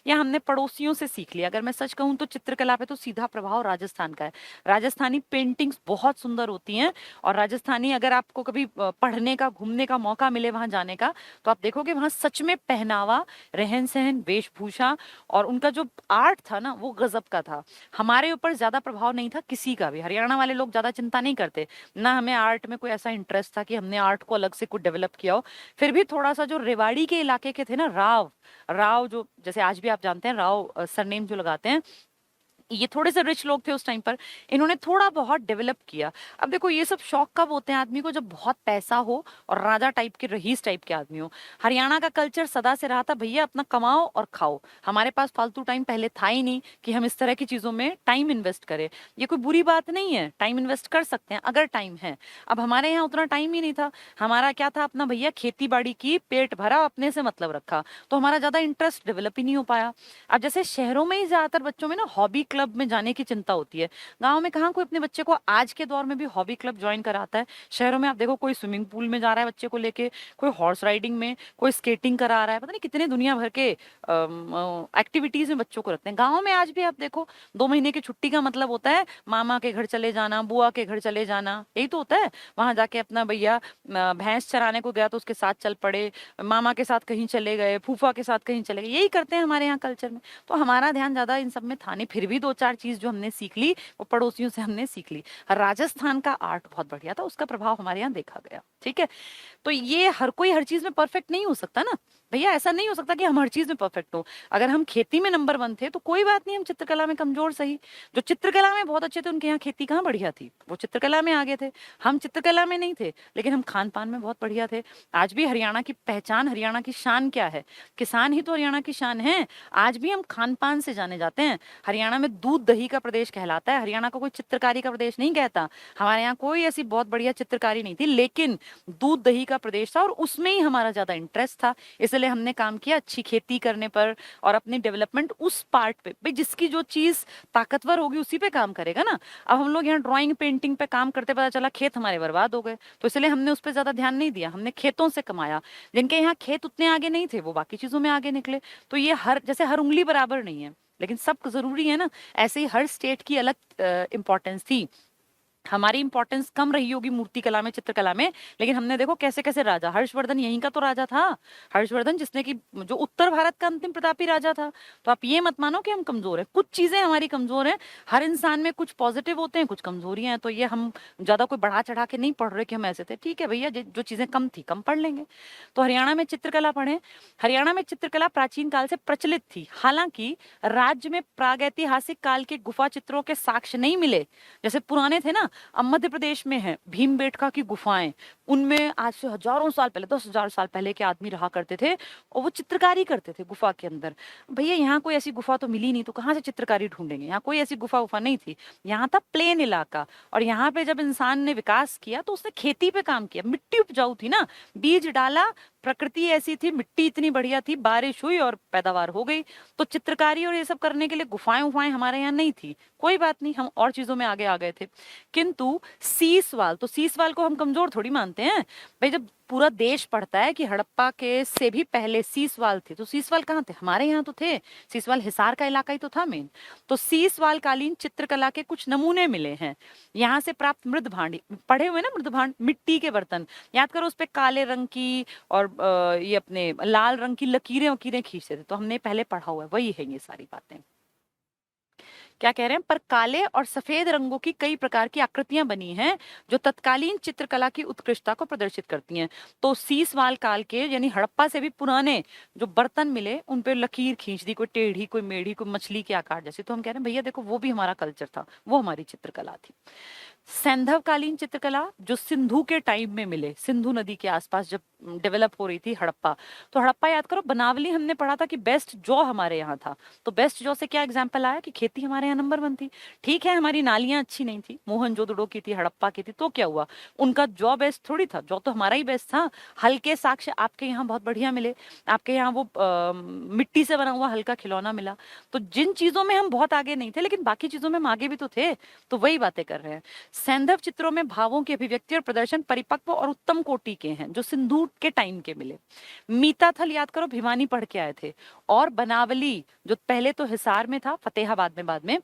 या हमने पड़ोसियों से सीख लिया। अगर मैं सच कहूँ तो चित्रकला पे तो सीधा प्रभाव राजस्थान का है। राजस्थानी पेंटिंग्स बहुत सुंदर होती हैं, और राजस्थानी, अगर आपको कभी पढ़ने का, घूमने का मौका मिले वहां जाने का, तो आप देखोगे वहां सच में पहनावा, रहन सहन, वेशभूषा और उनका जो आर्ट था ना वो गजब का था। हमारे ऊपर ज्यादा प्रभाव नहीं था किसी का भी, हरियाणा वाले लोग ज्यादा चिंता नहीं करते, ना हमें आर्ट में कोई ऐसा इंटरेस्ट था कि हमने आर्ट को अलग से कुछ डेवलप किया हो। फिर भी थोड़ा सा जो रेवाड़ी के इलाके के थे ना, राव, राव जो जैसे आज भी आप जानते हैं राव सरनेम जो लगाते हैं, ये थोड़े से रिच लोग थे उस टाइम पर, इन्होंने थोड़ा बहुत डेवलप किया। अब देखो ये सब शौक कब होते हैं आदमी को, जब बहुत पैसा हो और राजा टाइप के रईस टाइप के आदमी हो। हरियाणा का कल्चर सदा से रहा था भैया अपना कमाओ और खाओ, हमारे पास फालतू टाइम पहले था ही नहीं कि हम इस तरह की चीजों में टाइम इन्वेस्ट करें। ये कोई बुरी बात नहीं है, टाइम इन्वेस्ट कर सकते हैं अगर टाइम है। अब हमारे यहाँ उतना टाइम ही नहीं था, हमारा क्या था अपना भैया खेती बाड़ी की, पेट भरा, अपने से मतलब रखा, तो हमारा ज्यादा इंटरेस्ट डेवलप ही नहीं हो पाया। अब जैसे शहरों में ही ज्यादातर बच्चों में ना हॉबी क्लब में जाने की चिंता होती है, गांव में कहाँ कोई अपने बच्चे को आज के दौर में भी हॉबी क्लब ज्वाइन कराता है। शहरों में आप देखो कोई स्विमिंग पूल में जा रहा है बच्चे को लेके, कोई हॉर्स राइडिंग में, कोई स्केटिंग करा रहा है, पता नहीं कितने दुनिया भर के एक्टिविटीज में बच्चों को रखते हैं। गाँव में आज भी आप देखो 2 महीने की छुट्टी का मतलब होता है मामा के घर चले जाना, बुआ के घर चले जाना, यही तो होता है। वहां जाके अपना भैया भैंस चराने को गया तो उसके साथ चल पड़े, मामा के साथ कहीं चले गए, फूफा के साथ कहीं चले गए, यही करते हैं हमारे यहाँ कल्चर में। तो हमारा ध्यान ज्यादा इन सब में था नहीं, फिर भी 2-4 चीज जो हमने सीख ली वो पड़ोसियों से हमने सीख ली। राजस्थान का आर्ट बहुत बढ़िया था, उसका प्रभाव हमारे यहाँ देखा गया। ठीक है, तो ये हर कोई हर चीज में परफेक्ट नहीं हो सकता ना भैया, ऐसा नहीं हो सकता कि हम हर चीज में परफेक्ट हो। अगर हम खेती में नंबर 1 थे तो कोई बात नहीं, हम चित्रकला में कमजोर सही। जो चित्रकला में बहुत अच्छे थे उनके यहाँ खेती कहाँ बढ़िया थी, वो चित्रकला में आगे थे। हम चित्रकला में नहीं थे लेकिन हम खान पान में बहुत बढ़िया थे। आज भी हरियाणा की पहचान, हरियाणा की शान क्या है, किसान ही तो हरियाणा की शान है। आज भी हम खान पान से जाने जाते हैं। हरियाणा में दूध दही का प्रदेश कहलाता है, हरियाणा को कोई चित्रकारी का प्रदेश नहीं कहता। हमारे यहाँ कोई ऐसी बहुत बढ़िया चित्रकारी नहीं थी, लेकिन दूध दही का प्रदेश था और उसमें ही हमारा ज्यादा इंटरेस्ट था, इसलिए हमने काम किया अच्छी खेती करने पर और अपनी डेवलपमेंट उस पार्ट पे। भाई जिसकी जो चीज ताकतवर होगी उसी पे काम करेगा ना। अब हम लोग यहाँ ड्राइंग पेंटिंग पे काम करते, पता चला खेत हमारे बर्बाद हो गए, तो इसलिए हमने उस पर ज्यादा ध्यान नहीं दिया, हमने खेतों से कमाया। जिनके यहाँ खेत उतने आगे नहीं थे वो बाकी चीजों में आगे निकले। तो ये हर जैसे हर उंगली बराबर नहीं है, लेकिन सब जरूरी है ना, ऐसे ही हर स्टेट की अलग इंपॉर्टेंस थी। हमारी इंपॉर्टेंस कम रही होगी मूर्ति कला में, चित्रकला में, लेकिन हमने देखो कैसे कैसे राजा, हर्षवर्धन यहीं का तो राजा था, हर्षवर्धन जिसने की जो उत्तर भारत का अंतिम प्रतापी राजा था। तो आप ये मत मानो कि हम कमजोर हैं, कुछ चीजें हमारी कमजोर हैं। हर इंसान में कुछ पॉजिटिव होते हैं, कुछ कमजोरियां हैं, तो ये हम ज्यादा कोई बढ़ा चढ़ा के नहीं पढ़ रहे कि हम ऐसे थे। ठीक है भैया, जो चीजें कम थी कम पढ़ लेंगे। तो हरियाणा में चित्रकला पढ़े। हरियाणा में चित्रकला प्राचीन काल से प्रचलित थी, हालांकि राज्य में प्रागैतिहासिक काल के गुफा चित्रों के साक्ष्य नहीं मिले। जैसे पुराने थे ना, अब मध्य प्रदेश में है भीमबेटका की गुफाएं, उनमें आज से हजारों साल पहले, 10,000 साल पहले के आदमी रहा करते थे और वो चित्रकारी करते थे गुफा के अंदर। भैया यहाँ कोई ऐसी गुफा तो मिली नहीं, तो कहाँ से चित्रकारी ढूंढेंगे, यहाँ कोई ऐसी गुफा वुफा नहीं थी। यहाँ था प्लेन इलाका, और यहाँ पे जब इंसान ने विकास किया तो उसने खेती पे काम किया, मिट्टी उपजाऊ थी ना, बीज डाला, प्रकृति ऐसी थी, मिट्टी इतनी बढ़िया थी, बारिश हुई और पैदावार हो गई। तो चित्रकारी और ये सब करने के लिए गुफाएं उफाएं हमारे यहाँ नहीं थी। कोई बात नहीं, हम और चीजों में आगे आ गए थे। किंतु सीसवाल, तो सीसवाल को हम कमजोर थोड़ी मानते हैं भाई। जब पूरा देश पढ़ता है कि हड़प्पा के से भी पहले सीसवाल थे, तो सीसवाल कहाँ थे, हमारे यहाँ तो थे। सीसवाल हिसार का इलाका ही तो था मेन। तो सीसवाल कालीन चित्रकला के कुछ नमूने मिले हैं। यहाँ से प्राप्त मृद भांड, पढ़े हुए ना मृद भांड, मिट्टी के बर्तन, याद करो उस पे काले रंग की और ये अपने लाल रंग की लकीरें वकीरें खींचते थे, तो हमने पहले पढ़ा हुआ है, वही है ये सारी बातें। क्या कह रहे हैं, पर काले और सफेद रंगों की कई प्रकार की आकृतियां बनी हैं जो तत्कालीन चित्रकला की उत्कृष्टता को प्रदर्शित करती हैं। तो सीसवाल काल के यानी हड़प्पा से भी पुराने जो बर्तन मिले उन पे लकीर खींच दी, कोई टेढ़ी, कोई मेढ़ी, कोई मछली के आकार जैसे। तो हम कह रहे हैं भैया देखो वो भी हमारा कल्चर था, वो हमारी चित्रकला थी। सैंधव कालीन चित्रकला जो सिंधु के टाइम में मिले, सिंधु नदी के आसपास जब डेवलप हो रही थी हड़प्पा, तो हड़प्पा याद करो, बनावली हमने पढ़ा था कि बेस्ट जौ हमारे यहाँ था। तो बेस्ट जौ से क्या एग्जाम्पल आया कि खेती हमारे यहाँ नंबर 1 थी। ठीक है, हमारी नालियां अच्छी नहीं थी, मोहनजोदड़ो की थी, हड़प्पा की थी, तो क्या हुआ, उनका जौ बेस्ट थोड़ी था, जौ तो हमारा ही बेस्ट था। हल्के साक्ष्य आपके यहाँ बहुत बढ़िया मिले, आपके यहाँ वो मिट्टी से बना हुआ हल्का खिलौना मिला। तो जिन चीजों में हम बहुत आगे नहीं थे, लेकिन बाकी चीजों में हम आगे भी तो थे, तो वही बातें कर रहे हैं। सैंधव चित्रों में भावों की अभिव्यक्ति और प्रदर्शन परिपक्व और उत्तम कोटि के हैं जो सिंधु के टाइम के मिले। मीताथल याद करो, भिवानी पढ़ के आए थे। और बनावली जो पहले तो हिसार में था, फतेहाबाद में बाद में,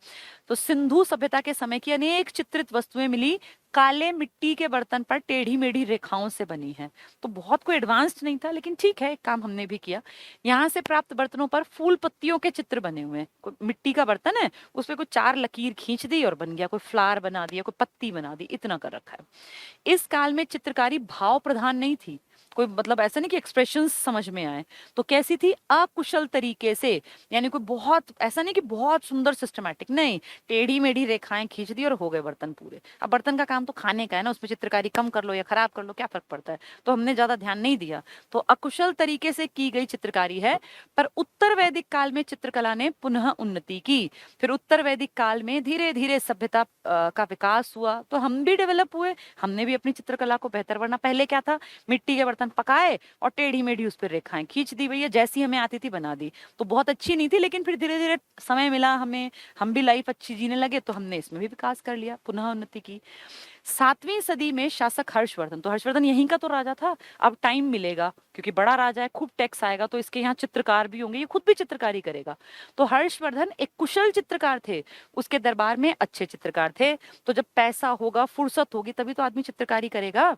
तो सिंधु सभ्यता के समय की अनेक चित्रित वस्तुएं मिली काले मिट्टी के बर्तन पर टेढ़ी मेढ़ी रेखाओं से बनी है। तो बहुत कोई एडवांस्ड नहीं था, लेकिन ठीक है, एक काम हमने भी किया। यहाँ से प्राप्त बर्तनों पर फूल पत्तियों के चित्र बने हुए हैं। कोई मिट्टी का बर्तन है, उस पर कोई 4 लकीर खींच दी और बन गया, कोई फ्लावर बना दिया, कोई पत्ती बना दी, इतना कर रखा है। इस काल में चित्रकारी भाव प्रधान नहीं थी, कोई मतलब ऐसा नहीं कि एक्सप्रेशंस समझ में आए। तो कैसी थी? अकुशल तरीके से, यानी कोई बहुत ऐसा नहीं कि बहुत सुंदर सिस्टमैटिक, नहीं, टेढ़ी मेढ़ी रेखाएं खींच दी और हो गए बर्तन पूरे। अब बर्तन का काम तो खाने का है ना, उसमें चित्रकारी कम कर लो या खराब कर लो, क्या फर्क पड़ता है? तो हमने ज्यादा ध्यान नहीं दिया। तो अकुशल तरीके से की गई चित्रकारी है। पर उत्तर वैदिक काल में चित्रकला ने पुनः उन्नति की। फिर उत्तर वैदिक काल में धीरे धीरे सभ्यता का विकास हुआ, तो हम भी डेवलप हुए, हमने भी अपनी चित्रकला को बेहतर, वरना पहले क्या था? मिट्टी के बर्तन पकाए और टेढ़ी मेढ़ी उस पर रेखाएं खींच दी, भैया जैसी हमें आती थी बना दी। तो बहुत अच्छी नहीं थी, लेकिन फिर धीरे धीरे समय मिला हमें, हम भी लाइफ अच्छी जीने लगे, तो हमने इसमें भी विकास कर लिया, पुनः उन्नति की। 7वीं सदी में शासक हर्षवर्धन, तो हर्षवर्धन यहीं का तो राजा था। अब टाइम मिलेगा, क्योंकि बड़ा राजा है, खूब टैक्स आएगा, तो इसके यहाँ चित्रकार भी होंगे, ये खुद भी चित्रकारी करेगा। तो हर्षवर्धन एक कुशल चित्रकार थे, उसके दरबार में अच्छे चित्रकार थे। तो जब पैसा होगा, फुर्सत होगी, तभी तो आदमी चित्रकारी करेगा।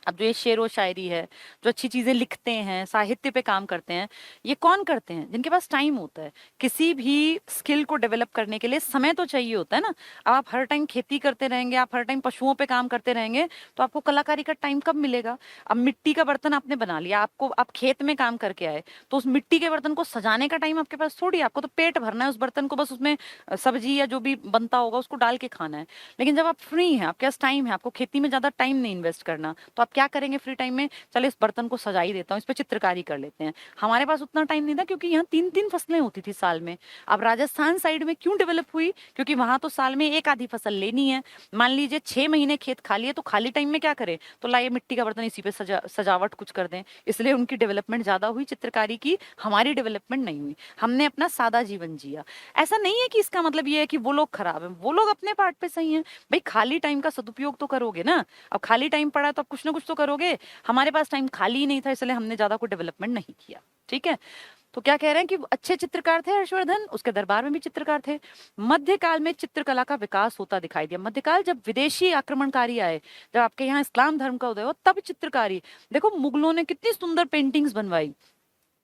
अब जो ये शेर व शायरी है, जो अच्छी चीजें लिखते हैं, साहित्य पे काम करते हैं, ये कौन करते हैं? जिनके पास टाइम होता है। किसी भी स्किल को डेवलप करने के लिए समय तो चाहिए होता है ना। अब आप हर टाइम खेती करते रहेंगे, आप हर टाइम पशुओं पे काम करते रहेंगे, तो आपको कलाकारी का टाइम कब मिलेगा? अब मिट्टी का बर्तन आपने बना लिया, आपको आप खेत में काम करके आए, तो उस मिट्टी के बर्तन को सजाने का टाइम आपके पास थोड़ी, आपको तो पेट भरना है उस बर्तन को, बस उसमें सब्जी या जो भी बनता होगा उसको डाल के खाना है। लेकिन जब आप फ्री हैं, आपके पास टाइम है, आपको खेती में ज्यादा टाइम नहीं इन्वेस्ट करना, तो आप क्या करेंगे फ्री टाइम में? चले इस बर्तन को सजा ही देता हूँ, इस पे चित्रकारी कर लेते हैं। हमारे पास उतना टाइम नहीं था, क्योंकि यहाँ 3-3 फसलें होती थी साल में। अब राजस्थान साइड में क्यों डेवलप हुई? क्योंकि वहां तो साल में एक आधी फसल लेनी है। मान लीजिए 6 महीने खेत खाली है, तो खाली टाइम में क्या करें? तो लाइए मिट्टी का बर्तन, इसी पे सजावट कुछ कर दें। इसलिए उनकी डेवलपमेंट ज्यादा हुई चित्रकारी की, हमारी डेवलपमेंट नहीं हुई। हमने अपना सादा जीवन जिया। ऐसा नहीं है कि इसका मतलब ये है कि वो लोग खराब है, वो लोग अपने पार्ट पे सही है। भाई खाली टाइम का सदुपयोग तो करोगे ना। अब खाली टाइम पड़ा है तो आप कुछ ना कुछ तो करोगे। हमारे पास टाइम खाली ही नहीं था, इसलिए हमने ज्यादा कोई डेवलपमेंट नहीं किया। ठीक है। तो क्या कह रहे हैं कि अच्छे चित्रकार थे हर्षवर्धन, उसके दरबार में भी चित्रकार थे। मध्यकाल में चित्रकला का विकास होता दिखाई दिया। मध्यकाल जब विदेशी आक्रमणकारी आए, जब आपके यहाँ इस्लाम धर्म का उदय हुआ, तब चित्रकारी, देखो मुगलों ने कितनी सुंदर पेंटिंग्स बनवाई।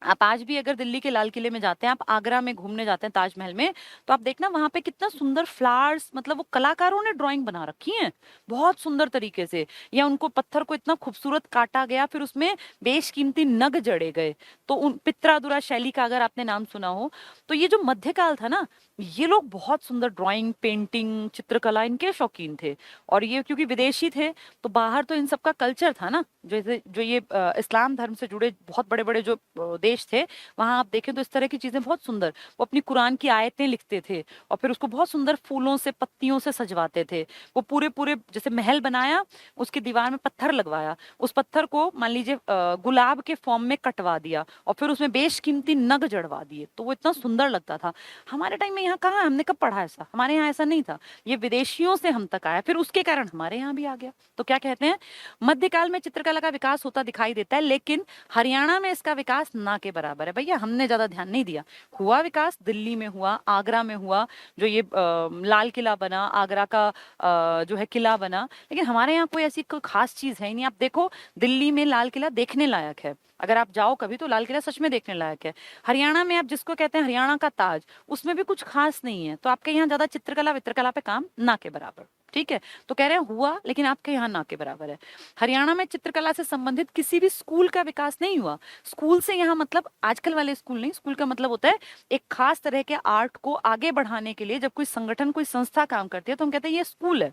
आप आज भी अगर दिल्ली के लाल किले में जाते हैं, आप आगरा में घूमने जाते हैं ताजमहल में, तो आप देखना वहां पे कितना सुंदर फ्लावर्स, मतलब वो कलाकारों ने ड्राइंग बना रखी है बहुत सुंदर तरीके से। या उनको पत्थर को इतना खूबसूरत काटा गया, फिर उसमें बेशकीमती नग जड़े गए। तो उन पित्रादुरा शैली का अगर आपने नाम सुना हो, तो ये जो मध्यकाल था ना, ये लोग बहुत सुंदर ड्राइंग, पेंटिंग, चित्रकला इनके शौकीन थे। और ये क्योंकि विदेशी थे, तो बाहर तो इन सबका कल्चर था ना, जैसे जो ये इस्लाम धर्म से जुड़े बहुत बड़े बड़े जो देश थे, वहां आप देखें तो इस तरह की चीजें बहुत सुंदर, वो अपनी कुरान की आयतें लिखते थे और फिर उसको बहुत सुंदर फूलों से, पत्तियों से सजवाते थे। वो पूरे पूरे जैसे महल बनाया, उसकी दीवार में पत्थर लगवाया, उस पत्थर को मान लीजिए गुलाब के फॉर्म में कटवा दिया और फिर उसमें बेशकीमती नग जड़वा दिए, तो वो इतना सुंदर लगता था। हमारे टाइम में यहाँ कहाँ, हमने कब पढ़ा ऐसा? हमारे यहाँ ऐसा नहीं था। ये विदेशियों से हम तक आया, फिर उसके कारण हमारे यहाँ भी आ गया। तो क्या कहते हैं, मध्यकाल में चित्रकला का विकास होता दिखाई देता है, लेकिन हरियाणा में इसका विकास ना के बराबर है। भैया हमने ज्यादा ध्यान नहीं दिया। हुआ विकास, दिल्ली में हुआ, आगरा में हुआ, जो ये लाल किला बना, आगरा का जो है किला बना, लेकिन हमारे यहाँ कोई ऐसी कोई खास चीज है ही नहीं। आप देखो दिल्ली में लाल किला देखने लायक है, अगर आप जाओ कभी तो लाल किला सच में देखने लायक है। हरियाणा में आप जिसको कहते हैं हरियाणा का ताज, उसमें भी कुछ खास नहीं है। तो आपके यहाँ ज्यादा चित्रकला वित्रकला पे काम ना के बराबर। ठीक है। तो कह रहे हैं हुआ, लेकिन आपके यहाँ ना के बराबर है। हरियाणा में चित्रकला से संबंधित किसी भी स्कूल का विकास नहीं हुआ। स्कूल से यहाँ मतलब आजकल वाले स्कूल नहीं, स्कूल का मतलब होता है एक खास तरह के आर्ट को आगे बढ़ाने के लिए जब कोई संगठन, कोई संस्था काम करती है, तो हम कहते हैं ये स्कूल है।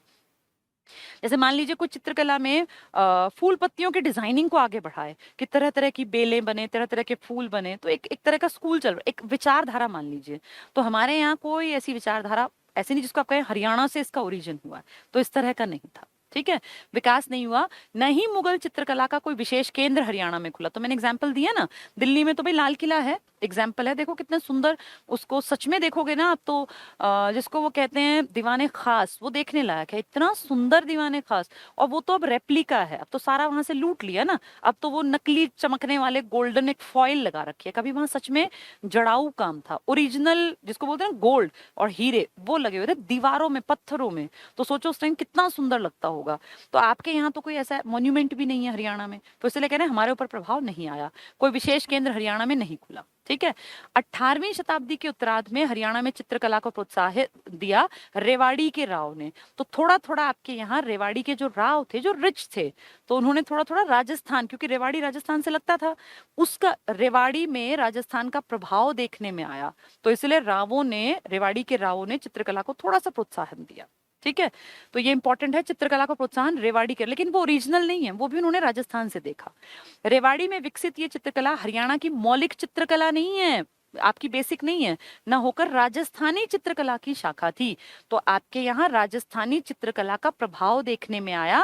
जैसे मान लीजिए कुछ चित्रकला में फूल पत्तियों की डिजाइनिंग को आगे बढ़ाए, कि तरह तरह की बेलें बने, तरह तरह के फूल बने, तो एक एक तरह का स्कूल चल रहा है, एक विचारधारा मान लीजिए। तो हमारे यहाँ कोई ऐसी विचारधारा ऐसी नहीं जिसको आप कहें हरियाणा से इसका ओरिजिन हुआ है, तो इस तरह का नहीं था। ठीक है। विकास नहीं हुआ। न ही मुगल चित्रकला का कोई विशेष केंद्र हरियाणा में खुला। तो मैंने एग्जाम्पल दिया ना, दिल्ली में तो भाई लाल किला है, एग्जाम्पल है, देखो कितने सुंदर, उसको सच में देखोगे ना आप तो जिसको वो कहते हैं दीवाने खास, वो देखने लायक है, इतना सुंदर दीवाने खास। और वो तो अब रेप्लिका है, अब तो सारा वहां से लूट लिया ना, अब तो वो नकली चमकने वाले गोल्डन एक फॉइल लगा रखी है। कभी वहां सच में जड़ाऊ काम था, ओरिजिनल जिसको बोलते हैं गोल्ड और हीरे, वो लगे हुए थे दीवारों में, पत्थरों में। तो सोचो उस टाइम कितना सुंदर लगता होगा। होगा। तो आपके यहाँ तो कोई ऐसा मॉन्यूमेंट भी नहीं है हरियाणा में, तो इसलिए कह रहे हैं हमारे ऊपर प्रभाव नहीं आया, कोई विशेष केंद्र हरियाणा में नहीं खुला। ठीक है। 18वीं शताब्दी के उत्तरार्ध में हरियाणा में चित्रकला को प्रोत्साहित दिया रेवाड़ी के राव ने। तो थोड़ा थोड़ा आपके यहाँ रेवाड़ी के जो राव थे, जो रिच थे, तो उन्होंने थोड़ा थोड़ा राजस्थान, क्योंकि रेवाड़ी राजस्थान से लगता था, उसका रेवाड़ी में राजस्थान का प्रभाव देखने में आया, तो इसलिए रावों ने, रेवाड़ी के रावों ने चित्रकला को थोड़ा सा प्रोत्साहन दिया। ठीक है। तो ये इंपॉर्टेंट है, चित्रकला को प्रोत्साहन रेवाड़ी कर, लेकिन वो ओरिजिनल नहीं है, वो भी उन्होंने राजस्थान से देखा। रेवाड़ी में विकसित ये चित्रकला हरियाणा की मौलिक चित्रकला नहीं है, आपकी बेसिक नहीं है, न होकर राजस्थानी चित्रकला की शाखा थी। तो आपके यहाँ राजस्थानी चित्रकला का प्रभाव देखने में आया,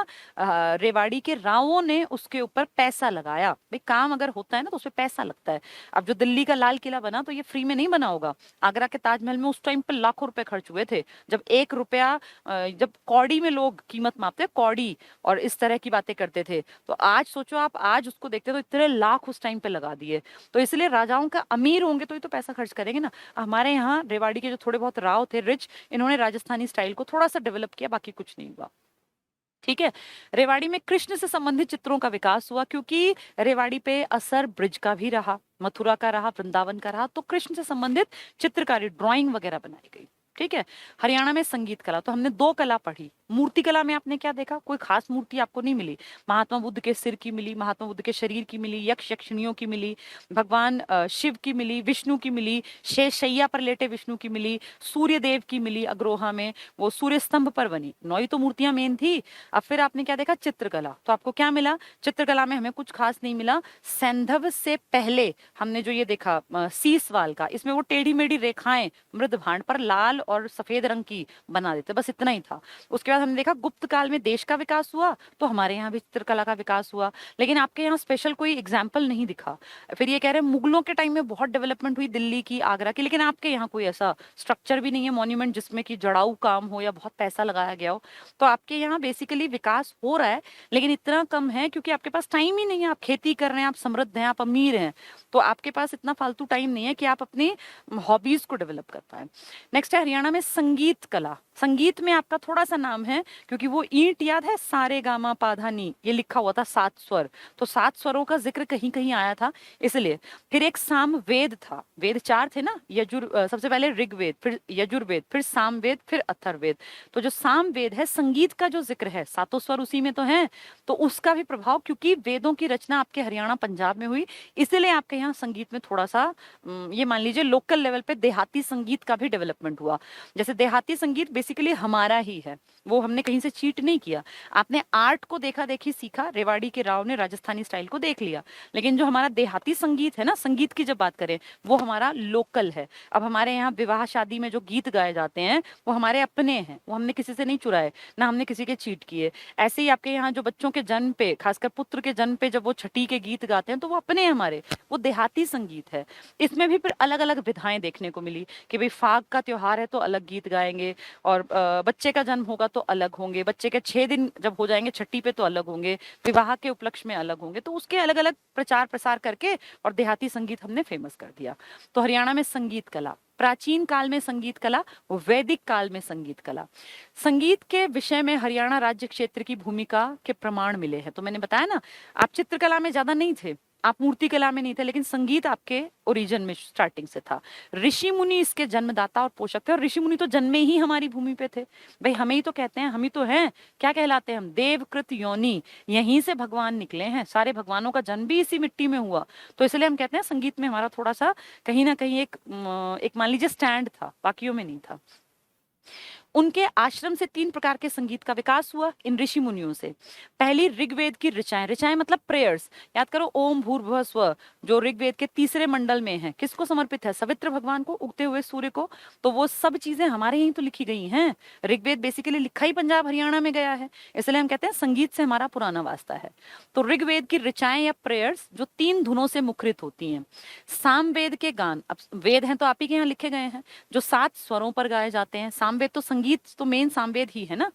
रेवाड़ी के रावों ने उसके ऊपर पैसा लगाया। भाई काम अगर होता है ना तो उसपे पैसा लगता है। अब जो दिल्ली का लाल किला बना तो ये फ्री में नहीं बना होगा। आगरा के ताजमहल में उस टाइम पर लाखों रुपए खर्च हुए थे, जब 1 रुपया, जब कौड़ी में लोग कीमत मापते, कौड़ी और इस तरह की बातें करते थे। तो आज सोचो आप, आज उसको देखते तो इतने लाख उस टाइम पे लगा दिए। तो इसलिए राजाओं का अमीर होंगे तो पैसा खर्च करेंगे ना। हमारे यहाँ रेवाड़ी के जो थोड़े बहुत राव थे रिच, इन्होंने राजस्थानी स्टाइल को थोड़ा सा डेवलप किया, बाकी कुछ नहीं हुआ। ठीक है। रेवाड़ी में कृष्ण से संबंधित चित्रों का विकास हुआ, क्योंकि रेवाड़ी पे असर ब्रिज का भी रहा, मथुरा का रहा, वृंदावन का रहा, तो कृष्ण से संबंधित चित्रकारी, ड्राइंग वगैरह बनाई गई। ठीक है। हरियाणा में संगीत कला, तो हमने 2 कला पढ़ी। मूर्ति कला में आपने क्या देखा, कोई खास मूर्ति आपको नहीं मिली। महात्मा बुद्ध के सिर की मिली, महात्मा बुद्ध के शरीर की मिली, यक्ष यक्षिणियों की मिली, भगवान शिव की मिली, विष्णु की मिली, शेष शैया पर लेटे विष्णु की मिली, सूर्य देव की मिली अग्रोहा में, वो सूर्य स्तंभ पर बनी। 9 ही तो मूर्तियां मेन थी। अब फिर आपने क्या देखा, चित्रकला, तो आपको क्या मिला, चित्रकला में हमें कुछ खास नहीं मिला। सैंधव से पहले हमने जो ये देखा सीसवाल का, इसमें वो टेढ़ी मेढ़ी रेखाएं मृद भांड पर लाल और सफेद रंग की बना देते, बस इतना ही था। उसके बाद हमने देखा गुप्त काल में देश का विकास हुआ, तो हमारे यहाँ भी चित्रकला का विकास हुआ, लेकिन आपके यहाँ स्पेशल कोई एग्जाम्पल नहीं दिखा। फिर ये कह रहे हैं मुगलों के टाइम में बहुत डेवलपमेंट हुई दिल्ली की, आगरा की, लेकिन आपके यहाँ कोई ऐसा स्ट्रक्चर भी नहीं है मॉन्यूमेंट जिसमें कि जड़ाऊ काम हो या बहुत पैसा लगाया गया हो। तो आपके यहाँ बेसिकली विकास हो रहा है, लेकिन इतना कम है क्योंकि आपके पास टाइम ही नहीं है। आप खेती कर रहे हैं, आप समृद्ध हैं, आप अमीर हैं, तो आपके पास इतना फालतू टाइम नहीं है कि आप अपनी हॉबीज को डेवलप कर पाए। नेक्स्ट है हरियाणा में संगीत कला। संगीत में आपका थोड़ा सा नाम है, क्योंकि वो ईंट याद है, सारे गामा पाधा नी, ये लिखा हुआ था 7 स्वर, तो 7 स्वरों का जिक्र कहीं कहीं आया था, इसलिए। फिर एक साम वेद था, वेद 4 थे ना, सबसे पहले ऋग्वेद, फिर यजुर्वेद, फिर सामवेद, फिर अथर्ववेद। तो जो सामवेद है, संगीत का जो जिक्र है, 7 स्वर उसी में तो है, तो उसका भी प्रभाव, क्योंकि वेदों की रचना आपके हरियाणा पंजाब में हुई, इसलिए आपके यहाँ संगीत में थोड़ा सा ये मान लीजिए लोकल लेवल पे देहाती संगीत का भी डेवलपमेंट हुआ। जैसे देहाती संगीत बेसिकली हमारा ही है, वो हमने कहीं से चीट नहीं किया। आपने आर्ट को देखा देखी सीखा, रेवाड़ी के राव ने राजस्थानी स्टाइल को देख लिया, लेकिन जो हमारा देहाती संगीत है ना, संगीत की जब बात करें, वो हमारा लोकल है। अब हमारे यहाँ विवाह शादी में जो गीत गाए जाते हैं वो हमारे अपने हैं, वो हमने किसी से नहीं चुराए, ना हमने किसी के चीट किए। ऐसे ही आपके यहाँ जो बच्चों के जन्म पे, खासकर पुत्र के जन्म पे जब वो छठी के गीत गाते हैं, तो वो अपने हमारे, वो देहाती संगीत है। इसमें भी फिर अलग अलग विधाएं देखने को मिली कि भाई फाग का त्योहार है तो अलग गीत गाएंगे, और बच्चे का जन्म होगा तो अलग होंगे, बच्चे के 6 दिन जब हो जाएंगे छठी पे तो अलग होंगे, विवाह के उपलक्ष्य में अलग होंगे, तो उसके अलग अलग प्रचार प्रसार करके और देहाती संगीत हमने फेमस कर दिया। तो हरियाणा में संगीत कला, प्राचीन काल में संगीत कला, वैदिक काल में संगीत कला। संगीत के विषय में हरियाणा राज्य क्षेत्र की भूमिका के प्रमाण मिले हैं। तो मैंने बताया ना, आप चित्रकला में ज्यादा नहीं थे, आप मूर्ति कला में नहीं थे, लेकिन संगीत आपके ओरिजिन में स्टार्टिंग से था। ऋषि मुनि इसके जन्मदाता और पोषक थे, और ऋषि मुनि तो जन्मे ही हमारी भूमि पे थे। भाई हमें ही तो कहते हैं, हम ही तो हैं, क्या कहलाते हैं हम, देवकृत योनि, यहीं से भगवान निकले हैं, सारे भगवानों का जन्म भी इसी मिट्टी में हुआ। तो इसलिए हम कहते हैं संगीत में हमारा थोड़ा सा कहीं ना कहीं एक मान लीजिए स्टैंड था, बाकियों में नहीं था। उनके आश्रम से 3 प्रकार के संगीत का विकास हुआ इन ऋषि मुनियों से। पहली ऋग्वेद की ऋचाएं, ऋचाएं मतलब प्रेयर्स, याद करो ओम भूर्भुवः स्वः, जो ऋग्वेद के 3रे मंडल में है, किसको समर्पित है, सवित्र भगवान को, उगते हुए सूर्य को। तो वो सब चीजें हमारे यहीं तो लिखी गई हैं। ऋग्वेद बेसिकली लिखा ही पंजाब हरियाणा में गया है, इसलिए हम कहते हैं संगीत से हमारा पुराना वास्ता है। तो ऋग्वेद की ऋचाएं या प्रेयर्स जो 3 धुनों से मुखरित होती हैं। सामवेद के गान, अब वेद हैं तो आप ही के यहाँ लिखे गए हैं, जो 7 स्वरों पर गाए जाते हैं। सामवेद तो संगीत संगीत तो मेन सामवेद ही है ना।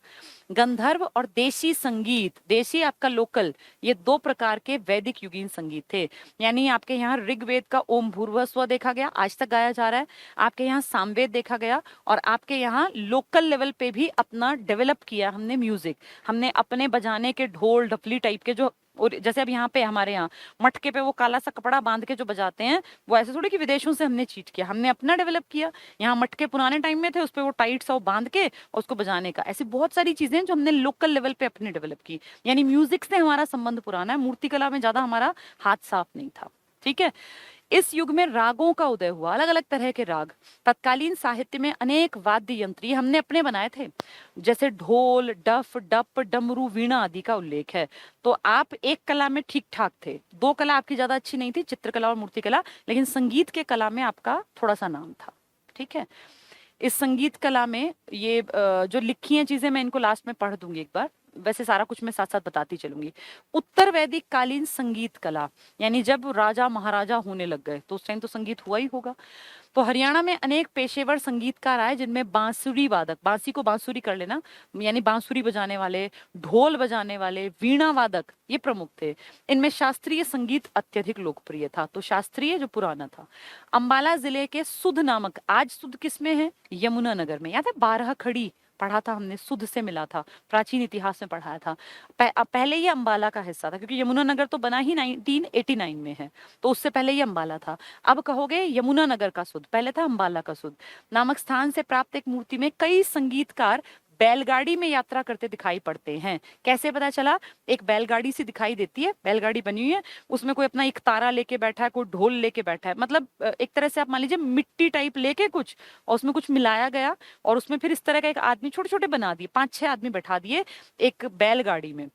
गंधर्व और देशी संगीत, देशी आपका लोकल, ये दो प्रकार के वैदिक युगीन संगीत थे। यानी आपके यहाँ ऋग्वेद का ओम भूर्भुवः स्वः देखा गया, आज तक गाया जा रहा है। आपके यहाँ सामवेद देखा गया, और आपके यहाँ लोकल लेवल पे भी अपना डेवलप किया हमने म्यूजिक। हमने अपने बजाने के ढोल ढपली टाइप के जो, और जैसे अब यहाँ पे हमारे यहाँ मटके पे वो काला सा कपड़ा बांध के जो बजाते हैं, वो ऐसे थोड़ी कि विदेशों से हमने चीट किया, हमने अपना डेवलप किया। यहाँ मटके पुराने टाइम में थे, उस पर वो टाइट सा वो बांध के और उसको बजाने का, ऐसी बहुत सारी चीजें जो हमने लोकल लेवल पे अपने डेवलप की। यानी म्यूजिक से हमारा संबंध पुराना है, मूर्तिकला में ज्यादा हमारा हाथ साफ नहीं था। ठीक है। इस युग में रागों का उदय हुआ, अलग अलग तरह के राग। तत्कालीन साहित्य में अनेक वाद्य यंत्र ये हमने अपने बनाए थे, जैसे ढोल, डफ, डप, डमरू, वीणा आदि का उल्लेख है। तो आप एक कला में ठीक ठाक थे, दो कला आपकी ज्यादा अच्छी नहीं थी, चित्रकला और मूर्तिकला, लेकिन संगीत के कला में आपका थोड़ा सा नाम था। ठीक है। इस संगीत कला में ये जो लिखी हैं चीजें मैं इनको लास्ट में पढ़ दूंगी एक बार, वैसे सारा कुछ मैं साथ साथ बताती चलूंगी। उत्तर वैदिक कालीन संगीत कला, यानी जब राजा महाराजा होने लग गए तो उस टाइम तो संगीत हुआ ही होगा। तो हरियाणा में अनेक पेशेवर संगीतकार आए, जिनमें बांसुरी वादक, बांसी को बांसुरी कर लेना, यानी बांसुरी बजाने वाले, ढोल बजाने वाले, वीणा वादक, ये प्रमुख थे। इनमें शास्त्रीय संगीत अत्यधिक लोकप्रिय था, तो शास्त्रीय जो पुराना था। अंबाला जिले के सुध नामक, आज सुध किसमें है? यमुनानगर में। याद है 12 खड़ी पढ़ा था हमने, सुध से मिला था, प्राचीन इतिहास में पढ़ाया था। पहले ये अंबाला का हिस्सा था, क्योंकि यमुनानगर तो बना ही 1989 में है, तो उससे पहले ये अंबाला था। अब कहोगे यमुनानगर का सुध, पहले था अंबाला का सुध। नामक स्थान से प्राप्त एक मूर्ति में कई संगीतकार बैलगाड़ी में यात्रा करते दिखाई पड़ते हैं। कैसे पता चला? एक बैलगाड़ी सी दिखाई देती है, बैलगाड़ी बनी हुई है, उसमें कोई अपना एक तारा लेके बैठा है, कोई ढोल लेके बैठा है, मतलब एक तरह से आप मान लीजिए मिट्टी टाइप लेके कुछ, और उसमें कुछ मिलाया गया, और उसमें फिर इस तरह का एक आदमी, छोटे छोटे बना दिए, 5-6 आदमी बैठा दिए एक बैलगाड़ी में।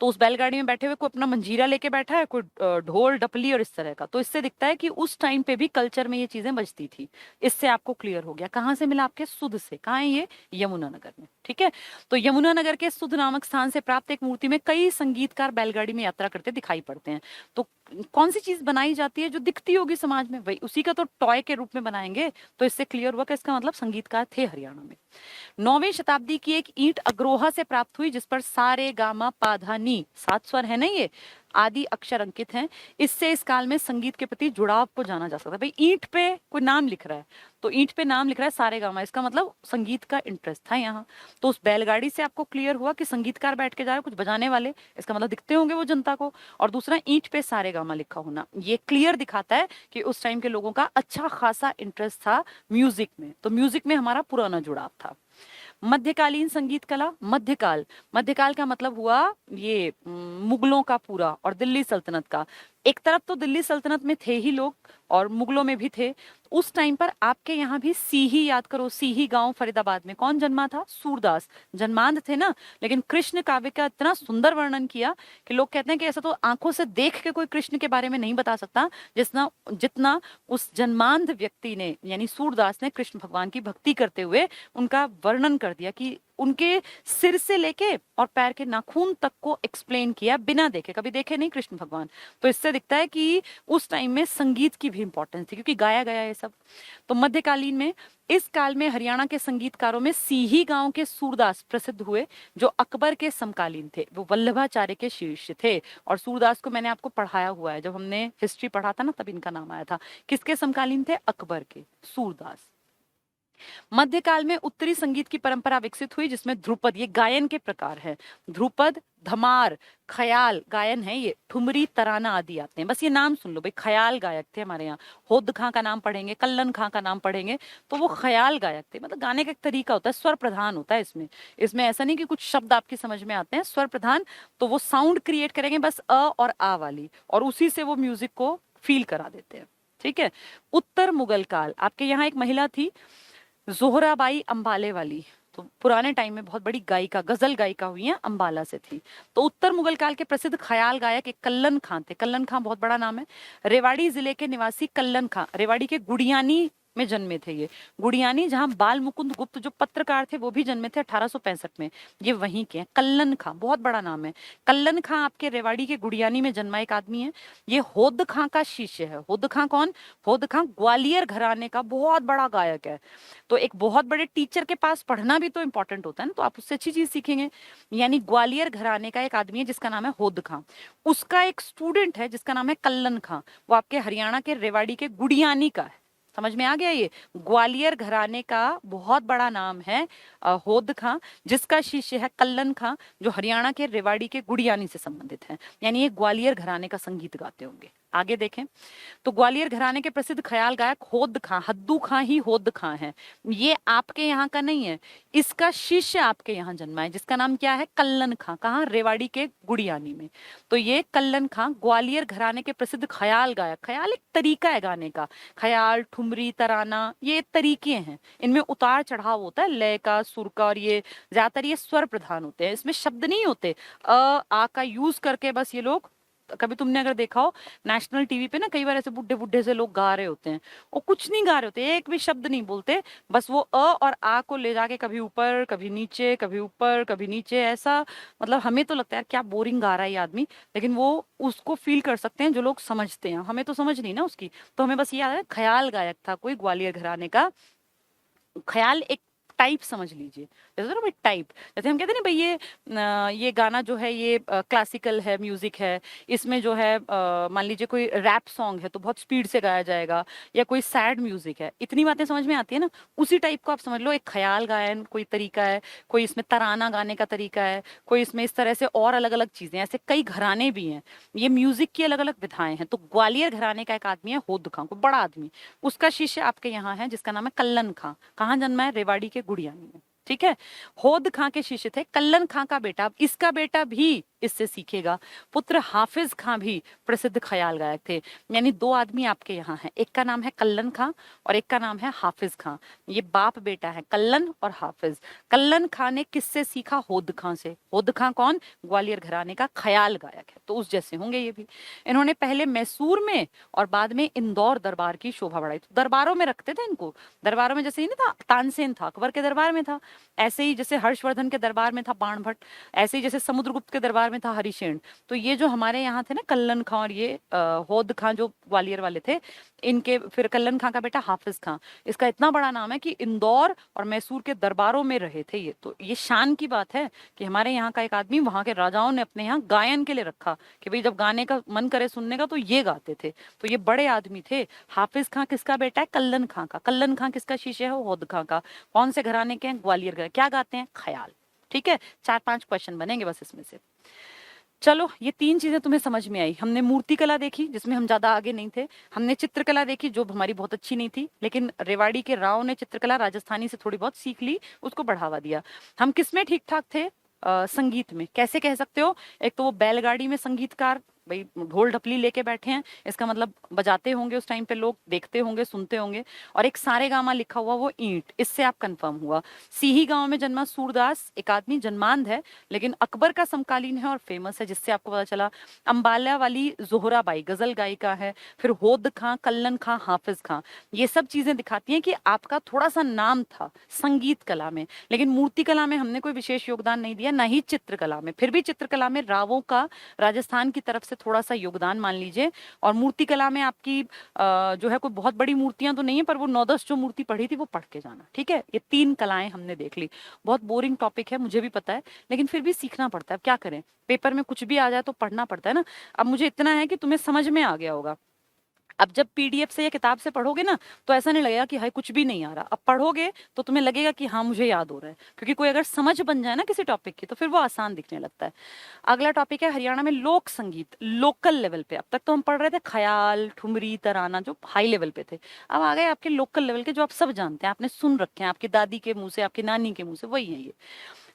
तो उस बैलगाड़ी में बैठे हुए कोई अपना मंजीरा लेके बैठा है, कोई ढोल डपली और इस तरह का। तो इससे दिखता है कि उस टाइम पे भी कल्चर में ये चीजें बजती थी। इससे आपको क्लियर हो गया कहाँ से मिला? आपके सुध से। कहाँ है ये? यमुनानगर में। ठीक है। तो यमुनानगर के सुध नामक स्थान से प्राप्त एक मूर्ति में कई संगीतकार बैलगाड़ी में यात्रा करते दिखाई पड़ते हैं। तो कौन सी चीज बनाई जाती है जो दिखती होगी समाज में, वही उसी का तो टॉय के रूप में बनाएंगे। तो इससे क्लियर हुआ कि इसका मतलब संगीतकार थे हरियाणा में। 9वीं शताब्दी की एक ईंट अग्रोहा से प्राप्त हुई, जिस पर सा रे गा मा पा धा नी 7 स्वर है ना, ये आदि अक्षर अंकित हैं। इससे इस काल में संगीत के प्रति जुड़ाव को जाना जा सकता है। भाई ईंट पे कोई नाम लिख रहा है, तो ईंट पे नाम लिख रहा है सारे गामा, इसका मतलब संगीत का इंटरेस्ट था यहाँ। तो उस बैलगाड़ी से आपको क्लियर हुआ कि संगीतकार बैठ के जा रहे, कुछ बजाने वाले, इसका मतलब दिखते होंगे वो जनता को। और दूसरा, ईंट पे सारे गामा लिखा होना, ये क्लियर दिखाता है कि उस टाइम के लोगों का अच्छा खासा इंटरेस्ट था म्यूजिक में। तो म्यूजिक में हमारा पुराना जुड़ाव था। मध्यकालीन संगीत कला, मध्यकाल, मध्यकाल का मतलब हुआ ये मुगलों का पूरा और दिल्ली सल्तनत का। एक तरफ तो दिल्ली सल्तनत में थे ही लोग और मुगलों में भी थे। उस टाइम पर आपके यहाँ भी सीही, याद करो, सीही गांव फरीदाबाद में कौन जन्मा था? सूरदास। जन्मांध थे ना, लेकिन कृष्ण काव्य का इतना सुंदर वर्णन किया कि लोग कहते हैं कि ऐसा तो आंखों से देख के कोई कृष्ण के बारे में नहीं बता सकता जितना जितना उस जन्मांध व्यक्ति ने, यानी सूरदास ने कृष्ण भगवान की भक्ति करते हुए उनका वर्णन कर दिया, कि उनके सिर से लेके और पैर के नाखून तक को एक्सप्लेन किया बिना देखे, कभी देखे नहीं कृष्ण भगवान। तो इससे दिखता है कि उस टाइम में संगीत की भी इंपॉर्टेंस थी, क्योंकि गाया गया ये सब। तो मध्यकालीन में, इस काल में हरियाणा के संगीतकारों में सीही गांव के सूरदास प्रसिद्ध हुए, जो अकबर के समकालीन थे। वो वल्लभाचार्य के शिष्य थे, और सूरदास को मैंने आपको पढ़ाया हुआ है, जब हमने हिस्ट्री पढ़ा था ना तब इनका नाम आया था। किसके समकालीन थे? अकबर के, सूरदास। मध्यकाल में उत्तरी संगीत की परंपरा विकसित हुई, जिसमें ध्रुपद, ये गायन के प्रकार है, ध्रुपद, धमार, ख्याल गायन है, ये ठुमरी, तराना आदि आते हैं। बस ये नाम सुन लो भाई, ख्याल गायक थे हमारे यहाँ। होद खां का नाम पढ़ेंगे, कल्लन खां का नाम पढ़ेंगे, तो वो ख्याल गायक थे। मतलब गाने का एक तरीका होता है, स्वर प्रधान होता है इसमें। इसमें ऐसा नहीं कि कुछ शब्द आपकी समझ में आते हैं, स्वर प्रधान। तो वो साउंड क्रिएट करेंगे बस अ और आ वाली, और उसी से वो म्यूजिक को फील करा देते हैं। ठीक है। उत्तर मुगल काल, आपके यहाँ एक महिला थी जोहराबाई अंबाले वाली, तो पुराने टाइम में बहुत बड़ी गायिका, गजल गायिका हुई है, अंबाला से थी। तो उत्तर मुगल काल के प्रसिद्ध ख्याल गायक एक कल्लन खां थे। कल्लन खां बहुत बड़ा नाम है। रेवाड़ी जिले के निवासी कल्लन खां, रेवाड़ी के गुड़ियानी में जन्मे थे ये। गुड़ियानी जहां बाल मुकुंद गुप्त जो पत्रकार थे वो भी जन्मे थे 1865 में, ये वहीं के हैं। कल्लन खां बहुत बड़ा नाम है। कल्लन खां आपके रेवाड़ी के गुड़ियानी में जन्मा एक आदमी है। ये होद खां का शिष्य है। होद खां कौन? होद खां ग्वालियर घराने का बहुत बड़ा गायक है। तो एक बहुत बड़े टीचर के पास पढ़ना भी तो इंपॉर्टेंट होता है ना, तो आप उससे अच्छी चीज सीखेंगे। यानी ग्वालियर घराने का एक आदमी है जिसका नाम है होद खां, उसका एक स्टूडेंट है जिसका नाम है कल्लन खां, वो आपके हरियाणा के रेवाड़ी के गुड़ियानी का है। समझ में आ गया? ये ग्वालियर घराने का बहुत बड़ा नाम है होद खां, जिसका शिष्य है कल्लन खां, जो हरियाणा के रेवाड़ी के गुड़ियानी से संबंधित है। यानी ये ग्वालियर घराने का संगीत गाते होंगे। आगे देखें तो ग्वालियर घराने के प्रसिद्ध ख्याल गायक होद खां, हद्दू खां ही होद खां है। ये आपके यहाँ का नहीं है, इसका शिष्य आपके यहाँ जन्मा है जिसका नाम क्या है? कल्लन खां। कहाँ? रेवाड़ी के गुड़ियानी में। तो ये कल्लन खां ग्वालियर घराने के प्रसिद्ध ख्याल गायक, ख्याल एक तरीका है गाने का, ख्याल, ठुमरी, तराना, ये तरीके हैं। इनमें उतार चढ़ाव होता है लय का, सुर का, और ये ज्यादातर ये स्वर प्रधान होते हैं, इसमें शब्द नहीं होते। आ का यूज करके बस ये लोग, कभी तुमने अगर देखा हो नेशनल टीवी पे ना, कई बार ऐसे बुढ़े बुढ़े से लोग गा रहे होते हैं, वो कुछ नहीं गा रहे होते, एक भी शब्द नहीं बोलते, बस वो अ और आ को ले जाके कभी ऊपर कभी नीचे, कभी ऊपर कभी नीचे, ऐसा। मतलब हमें तो लगता है यार क्या बोरिंग गा रहा है ये आदमी, लेकिन वो उसको फील कर सकते हैं जो लोग समझते हैं, हमें तो समझ नहीं ना उसकी। तो हमें बस ये याद है ख्याल गायक था कोई ग्वालियर घराने का। ख्याल एक टाइप समझ लीजिए, जैसे ना भाई टाइप, जैसे हम कहते हैं ना भाई ये गाना जो है ये क्लासिकल है, म्यूजिक है, इसमें जो है मान लीजिए कोई रैप सॉन्ग है तो बहुत स्पीड से गाया जाएगा, या कोई सैड म्यूजिक है, इतनी बातें समझ में आती है ना, उसी टाइप को आप समझ लो। एक ख्याल गायन कोई तरीका है, कोई इसमें तराना गाने का तरीका है, कोई इसमें इस तरह से और अलग अलग चीजें, ऐसे कई घराने भी हैं, ये म्यूजिक की अलग अलग विधाएं हैं। तो ग्वालियर घराने का एक आदमी है होद खां, को बड़ा आदमी, उसका शिष्य आपके यहाँ है जिसका नाम है कल्लन खां। कहाँ जन्मा है? रेवाड़ी के गुड़ियानी में। ठीक है, होद खां के शिष्य थे कल्लन खां का बेटा, इसका बेटा भी इससे सीखेगा। पुत्र हाफिज खां भी प्रसिद्ध ख्याल गायक थे। यानी दो आदमी आपके यहाँ हैं, एक का नाम है कल्लन खां और एक का नाम है हाफिज खां। ये बाप बेटा है कल्लन और हाफिज। कल्लन खां ने किससे सीखा? होद खां से। होद खां कौन? ग्वालियर घराने का ख्याल गायक है, तो उस जैसे होंगे ये भी। इन्होंने पहले मैसूर में और बाद में इंदौर दरबार की शोभा बढ़ाई। तो दरबारों में रखते थे इनको, दरबारों में जैसे ही नहीं था तानसेन था, अकबर के दरबार में था, ऐसे ही जैसे हर्षवर्धन के दरबार में था बाण भट्ट, ऐसे ही जैसे समुद्रगुप्त के दरबार में था हरिशेन। तो ये जो हमारे यहाँ थे ना कल्लन खां और ये होद खां जो ग्वालियर वाले थे, इनके फिर कल्लन खां का बेटा हाफिज खां, इसका इतना बड़ा नाम है कि इंदौर और मैसूर के दरबारों में रहे थे ये। तो ये शान की बात है कि हमारे यहाँ का एक आदमी वहां के राजाओं ने अपने यहाँ गायन के लिए रखा, कि भाई जब गाने का मन करे सुनने का तो ये गाते थे। तो ये बड़े आदमी थे। हाफिज खां किसका बेटा है? कल्लन खां का। कल्लन खां किसका शिष्य है? होद खां का। कौन से घराने के हैं? ग्वालियर का। क्या गाते हैं? ख्याल। ठीक है, 4-5 क्वेश्चन बनेंगे बस इसमें से। चलो, ये 3 चीजें तुम्हें समझ में आई। हमने मूर्ति कला देखी जिसमें हम ज्यादा आगे नहीं थे, हमने चित्रकला देखी जो हमारी बहुत अच्छी नहीं थी, लेकिन रेवाड़ी के राव ने चित्रकला राजस्थानी से थोड़ी बहुत सीख ली, उसको बढ़ावा दिया। हम किसमें ठीक ठाक थे? संगीत में। कैसे कह सकते हो? एक तो वो बैलगाड़ी में संगीतकार, भाई ढोल ढपली लेके बैठे हैं, इसका मतलब बजाते होंगे उस टाइम पे लोग, देखते होंगे, सुनते होंगे। और एक सारे गामा लिखा हुआ वो ईंट, इससे आप कंफर्म हुआ। सीही गांव में जन्मा सूरदास, एक आदमी जन्मांध है लेकिन अकबर का समकालीन है और फेमस है, जिससे आपको पता चला। अंबाला वाली जोहराबाई गजल गायिका है। फिर होद खां, कल्लन खां, हाफिज खां, ये सब चीजें दिखाती हैं कि आपका थोड़ा सा नाम था संगीत कला में। लेकिन मूर्ति कला में हमने कोई विशेष योगदान नहीं दिया, ना ही चित्रकला में। फिर भी चित्रकला में रावों का राजस्थान की तरफ से थोड़ा सा योगदान मान लीजिए। और मूर्ति कला में आपकी जो है कोई बहुत बड़ी मूर्तियां तो नहीं है, पर वो 9-10 जो मूर्ति पढ़ी थी वो पढ़ के जाना। ठीक है, ये 3 कलाएं हमने देख ली। बहुत बोरिंग टॉपिक है, मुझे भी पता है, लेकिन फिर भी सीखना पड़ता है। अब क्या करें, पेपर में कुछ भी आ जाए तो पढ़ना पड़ता है ना। अब मुझे इतना है कि तुम्हें समझ में आ गया होगा। अब जब पीडीएफ से या किताब से पढ़ोगे ना तो ऐसा नहीं लगेगा कि हाय कुछ भी नहीं आ रहा। अब पढ़ोगे तो तुम्हें लगेगा कि हाँ मुझे याद हो रहा है, क्योंकि कोई अगर समझ बन जाए ना किसी टॉपिक की तो फिर वो आसान दिखने लगता है। अगला टॉपिक है हरियाणा में लोक संगीत, लोकल लेवल पे। अब तक तो हम पढ़ रहे थे ख्याल, ठुमरी, तराना जो हाई लेवल पे थे। अब आ गए आपके लोकल लेवल के, जो आप सब जानते हैं, आपने सुन रखे हैं, आपकी दादी के मुंह से, आपकी नानी के मुंह से, वही है ये।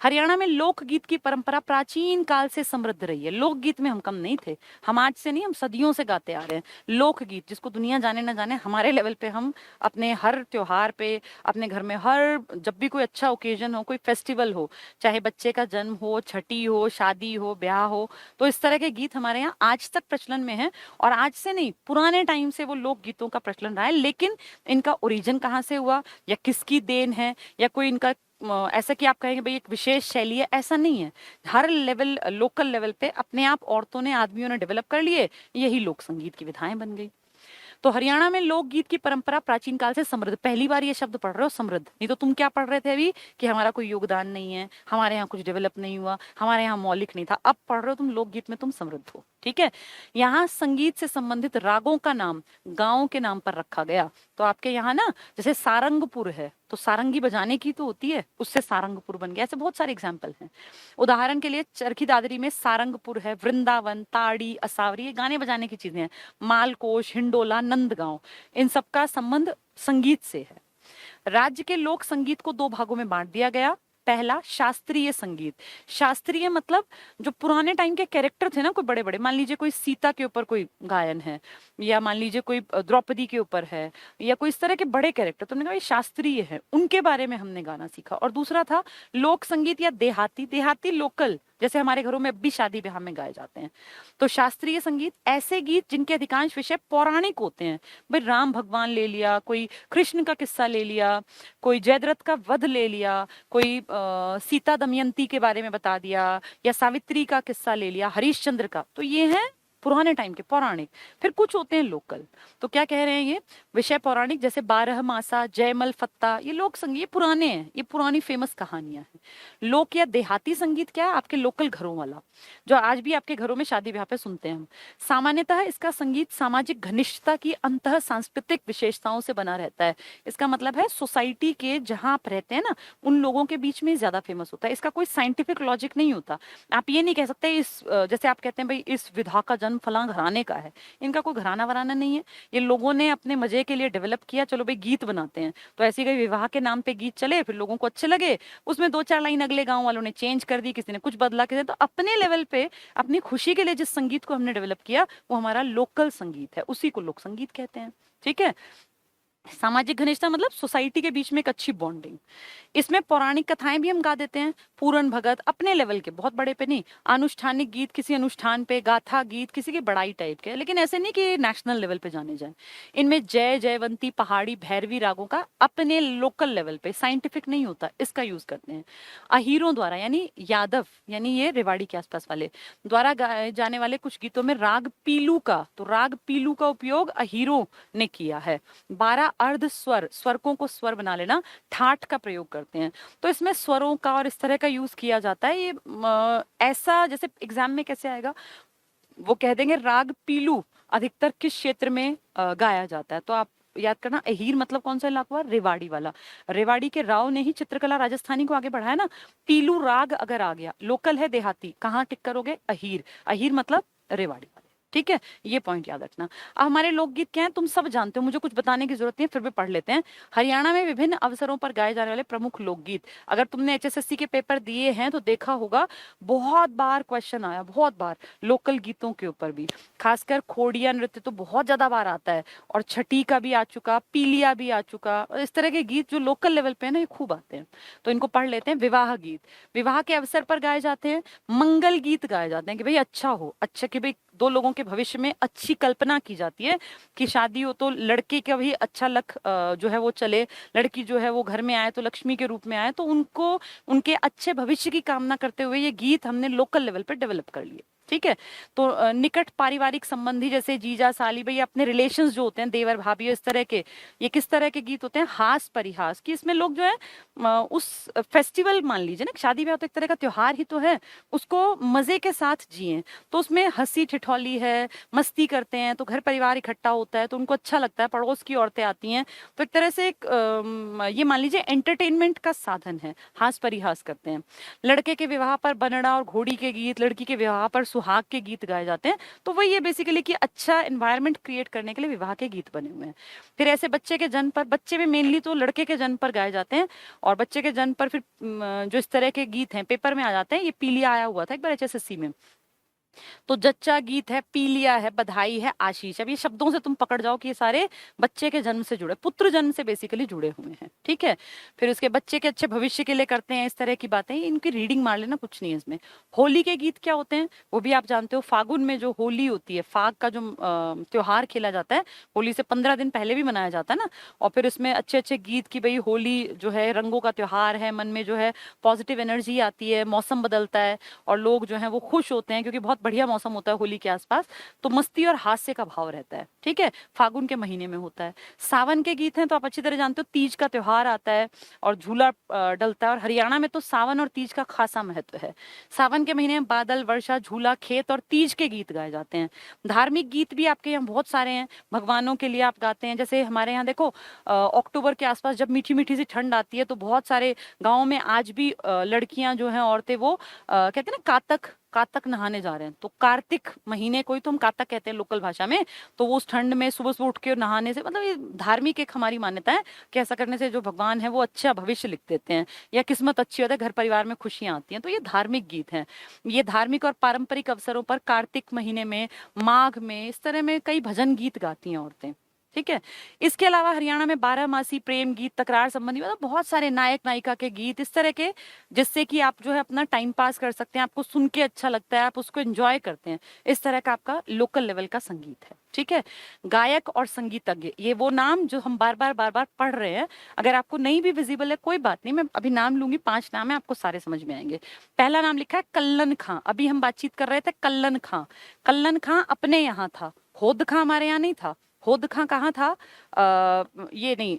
हरियाणा में लोकगीत की परंपरा प्राचीन काल से समृद्ध रही है। लोकगीत में हम कम नहीं थे, हम आज से नहीं, हम सदियों से गाते आ रहे हैं। लोकगीत जिसको दुनिया जाने ना जाने, हमारे लेवल पे हम अपने हर त्योहार पे, अपने घर में हर जब भी कोई अच्छा ओकेजन हो, कोई फेस्टिवल हो, चाहे बच्चे का जन्म हो, छठी हो, शादी हो, ब्याह हो, तो इस तरह के गीत हमारे यहाँ आज तक प्रचलन में है। और आज से नहीं, पुराने टाइम से वो लोक गीतों का प्रचलन रहा है। लेकिन इनका ओरिजिन कहाँ से हुआ या किसकी देन है, या कोई इनका ऐसा कि आप कहेंगे भाई एक विशेष शैली है, ऐसा नहीं है। हर लेवल, लोकल लेवल पे अपने आप औरतों ने, आदमियों ने डेवलप कर लिए, यही लोक संगीत की विधाएं बन गई। तो हरियाणा में लोकगीत की परंपरा प्राचीन काल से समृद्ध, पहली बार ये शब्द पढ़ रहे हो समृद्ध, नहीं तो तुम क्या पढ़ रहे थे अभी कि हमारा कोई योगदान नहीं है, हमारे यहाँ कुछ डेवलप नहीं हुआ, हमारे यहाँ मौलिक नहीं था। अब पढ़ रहे हो तुम लोकगीत में तुम समृद्ध हो, ठीक है। यहाँ संगीत से संबंधित रागों का नाम गांव के नाम पर रखा गया। तो आपके यहाँ ना जैसे सारंगपुर है, तो सारंगी बजाने की तो होती है, उससे सारंगपुर बन गया। ऐसे बहुत सारे एग्जाम्पल हैं। उदाहरण के लिए चरखी दादरी में सारंगपुर है, वृंदावन, ताड़ी, असावरी, ये गाने बजाने की चीजें हैं। मालकोश, हिंडोला, नंदगांव, इन सबका संबंध संगीत से है। राज्य के लोक संगीत को दो भागों में बांट दिया गया। पहला शास्त्रीय संगीत। शास्त्रीय मतलब जो पुराने टाइम के कैरेक्टर थे ना, कोई बड़े बड़े, मान लीजिए कोई सीता के ऊपर कोई गायन है, या मान लीजिए कोई द्रौपदी के ऊपर है, या कोई इस तरह के बड़े कैरेक्टर, तो हमने कहा ये शास्त्रीय है, उनके बारे में हमने गाना सीखा। और दूसरा था लोक संगीत या देहाती। देहाती लोकल, जैसे हमारे घरों में अब भी शादी ब्याह में गाए जाते हैं। तो शास्त्रीय संगीत ऐसे गीत जिनके अधिकांश विषय पौराणिक होते हैं। भाई राम भगवान ले लिया, कोई कृष्ण का किस्सा ले लिया, कोई जयद्रथ का वध ले लिया, कोई सीता दमयंती के बारे में बता दिया, या सावित्री का किस्सा ले लिया, हरिश्चंद्र का, तो ये है पुराने टाइम के पौराणिक। फिर कुछ होते हैं लोकल। तो क्या कह रहे हैं ये विषय पौराणिक, जैसे बारह मासा, जयमल फत्ता, ये लोक संगीत, ये पुराने हैं, ये पुरानी फेमस कहानियां हैं। लोक या देहाती संगीत क्या है, आपके लोकल घरों वाला, जो आज भी आपके घरों में शादी ब्याह पे सुनते हैं हम। सामान्यतः इसका संगीत सामाजिक घनिष्ठता की अंतः सांस्कृतिक विशेषताओं से बना रहता है। इसका मतलब है सोसाइटी के जहां आप रहते हैं ना, उन लोगों के बीच में ज्यादा फेमस होता है। इसका कोई साइंटिफिक लॉजिक नहीं होता। आप ये नहीं कह सकते इस जैसे आप कहते हैं भाई इस विधा का जन्म फलां घराने का है, इनका कोई घराना वराना नहीं है। ये लोगों ने अपने मजे के लिए डेवलप किया, चलो भाई गीत बनाते हैं, तो ऐसी कोई विवाह के नाम पे गीत चले, फिर लोगों को अच्छे लगे, उसमें दो चार लाइन अगले गांव वालों ने चेंज कर दी, किसी ने कुछ बदला, किसी ने, तो अपने लेवल पे अपनी खुशी के लिए जिस संगीत को हमने डेवलप किया वो हमारा लोकल संगीत है, उसी को लोक संगीत कहते हैं, ठीक है। सामाजिक घनिष्ठता मतलब सोसाइटी के बीच में एक अच्छी बॉन्डिंग। इसमें पौराणिक कथाएं भी हम गा देते हैं, पूरन भगत अपने लेवल के, बहुत बड़े पे नहीं, अनुष्ठानिक गीत किसी अनुष्ठान पे, गाथा गीत किसी की बड़ाई टाइप के, लेकिन ऐसे नहीं कि नेशनल लेवल पे जाने जाए। इनमें जय, जयवंती, पहाड़ी, भैरवी रागों का अपने लोकल लेवल पे, साइंटिफिक नहीं होता, इसका यूज करते हैं। अहीरों द्वारा, यानी यादव, यानी ये रेवाड़ी के आसपास वाले द्वारा गाए जाने वाले कुछ गीतों में राग पीलू का, तो राग पीलू का उपयोग अहीरों ने किया है। 12 अर्ध स्वर, स्वरकों को स्वर बना लेना, ठाठ का प्रयोग करते हैं। तो इसमें स्वरों का और इस तरह का यूज किया जाता है। ये ऐसा जैसे एग्जाम में कैसे आएगा, वो कह देंगे राग पीलू अधिकतर किस क्षेत्र में गाया जाता है, तो आप याद करना। अहीर मतलब कौन सा इलाका हुआ, रेवाड़ी वाला। रेवाड़ी के राव ने ही चित्रकला राजस्थानी को आगे बढ़ाया ना। पीलू राग अगर आ गया, लोकल है देहाती, कहाँ टिक करोगे, अहीर। अहीर मतलब रेवाड़ी वाले, ठीक है, ये पॉइंट याद रखना। अब हमारे लोकगीत क्या हैं, तुम सब जानते हो, मुझे कुछ बताने की जरूरत नहीं है, फिर भी पढ़ लेते हैं। हरियाणा में विभिन्न अवसरों पर गाए जाने वाले प्रमुख लोकगीत। अगर तुमने एचएसएससी के पेपर दिए हैं तो देखा होगा, बहुत बार क्वेश्चन आया, बहुत बार लोकल गीतों के ऊपर भी। खासकर खोड़िया नृत्य तो बहुत ज्यादा बार आता है, और छठी का भी आ चुका, पीलिया भी आ चुका, और इस तरह के गीत जो लोकल लेवल पे है ना, ये खूब आते हैं। तो इनको पढ़ लेते हैं। विवाह गीत, विवाह के अवसर पर गाए जाते हैं। मंगल गीत गाए जाते हैं कि भाई अच्छा हो, अच्छा कि भाई दो लोगों के भविष्य में अच्छी कल्पना की जाती है कि शादी हो तो लड़के का भी अच्छा लक जो है वो चले, लड़की जो है वो घर में आए तो लक्ष्मी के रूप में आए, तो उनको उनके अच्छे भविष्य की कामना करते हुए ये गीत हमने लोकल लेवल पे डेवलप कर लिए, ठीक है। तो निकट पारिवारिक संबंधी जैसे जीजा साली, भाई अपने रिलेशंस जो होते हैं, देवर भाभी, इस तरह के, ये किस तरह के गीत होते हैं, हास परिहास, कि इसमें लोग जो है उस फेस्टिवल, मान लीजिए ना शादी ब्याह तो एक तरह का त्योहार ही तो है, उसको मजे के साथ जिए। तो उसमें हंसी ठिठौली है, मस्ती करते हैं, तो घर परिवार इकट्ठा होता है तो उनको अच्छा लगता है, पड़ोस की औरतें आती हैं, तो एक तरह से एक ये मान लीजिए एंटरटेनमेंट का साधन है, हास परिहास करते हैं। लड़के के विवाह पर बनड़ा और घोड़ी के गीत, लड़की के विवाह पर सुहाग के गीत गाए जाते हैं। तो वही है बेसिकली कि अच्छा एनवायरनमेंट क्रिएट करने के लिए विवाह के गीत बने हुए हैं। फिर ऐसे बच्चे के जन्म पर, बच्चे में मेनली तो लड़के के जन्म पर गाए जाते हैं, और बच्चे के जन्म पर फिर जो इस तरह के गीत हैं पेपर में आ जाते हैं। ये पीलिया आया हुआ था एक बार HSSC में, तो जच्चा गीत है, पीलिया है, बधाई है, आशीष। अब ये शब्दों से तुम पकड़ जाओ कि ये सारे बच्चे के जन्म से जुड़े, पुत्र जन्म से बेसिकली जुड़े हुए हैं, ठीक है। फिर उसके बच्चे के अच्छे भविष्य के लिए करते हैं इस तरह की बातें, इनकी रीडिंग मार लेना, कुछ नहीं है इसमें। होली के गीत क्या होते हैं वो भी आप जानते हो, फागुन में जो होली होती है, फाग का जो त्योहार खेला जाता है, होली से 15 दिन पहले भी मनाया जाता है ना। और फिर उसमें अच्छे अच्छे गीत की भाई होली जो है रंगों का त्योहार है, मन में जो है पॉजिटिव एनर्जी आती है, मौसम बदलता है और लोग जो है वो खुश होते हैं क्योंकि बहुत बढ़िया मौसम होता है होली के आसपास, तो मस्ती और हास्य का भाव रहता है, ठीक है। फागुन के महीने में होता है। सावन के गीत हैं तो आप अच्छी तरह जानते हो, तीज का त्योहार आता है और झूला डलता है, और हरियाणा में तो सावन और तीज का खासा महत्व है। सावन के महीने में बादल, वर्षा, झूला, खेत और तीज के गीत गाए जाते हैं। धार्मिक गीत भी आपके यहाँ बहुत सारे हैं, भगवानों के लिए आप गाते हैं। जैसे हमारे यहाँ देखो अक्टूबर के आसपास जब मीठी मीठी सी ठंड आती है तो बहुत सारे गाँव में आज भी लड़कियां जो हैं, औरतें, वो कहते हैं ना कातक, कातक नहाने जा रहे हैं। तो कार्तिक महीने को ही तो हम कातक कहते हैं लोकल भाषा में। तो वो उस ठंड में सुबह सुबह उठ के नहाने से, मतलब ये धार्मिक एक हमारी मान्यता है कि ऐसा करने से जो भगवान है वो अच्छा भविष्य लिख देते हैं, या किस्मत अच्छी होती है, घर परिवार में खुशियां आती हैं। तो ये धार्मिक गीत हैं। ये धार्मिक और पारंपरिक अवसरों पर कार्तिक महीने में, माघ में, इस तरह में कई भजन गीत गाती हैं औरतें, ठीक है। इसके अलावा हरियाणा में 12 मासी प्रेम गीत, तकरार संबंधी, मतलब बहुत सारे नायक नायिका के गीत इस तरह के, जिससे कि आप जो है अपना टाइम पास कर सकते हैं, आपको सुन के अच्छा लगता है, आप उसको एंजॉय करते हैं। इस तरह का आपका लोकल लेवल का संगीत है, ठीक है। गायक और संगीतज्ञ, ये वो नाम जो हम बार बार पढ़ रहे हैं, अगर आपको नहीं भी विजिबल है कोई बात नहीं, मैं अभी नाम लूंगी, 5 नाम है, आपको सारे समझ में आएंगे। पहला नाम लिखा है कल्लन खां। अभी हम बातचीत कर रहे थे कल्लन खां। कल्लन खां अपने यहाँ था, होद खां हमारे यहाँ नहीं था। होद खां कहाँ था? ये नहीं,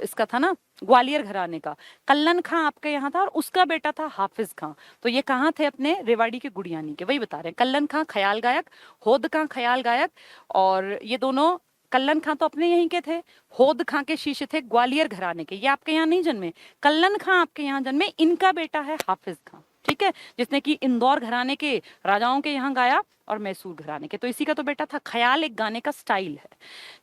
इसका था ना ग्वालियर घराने का। कल्लन खां आपके यहाँ था और उसका बेटा था हाफिज खां। तो ये कहाँ थे? अपने रेवाड़ी के गुड़ियानी के। वही बता रहे हैं, कल्लन खां ख्याल गायक, होद खां ख्याल गायक। और ये दोनों, कल्लन खां तो अपने यहीं के थे, होद खां के शिष्य थे ग्वालियर घराने के। ये आपके यहाँ नहीं जन्मे, कल्लन खां आपके यहाँ जन्मे, इनका बेटा है हाफिज खां, ठीक है, जिसने कि इंदौर घराने के राजाओं के यहाँ गाया और मैसूर घराने के, तो इसी का तो बेटा था। ख्याल एक गाने का स्टाइल है।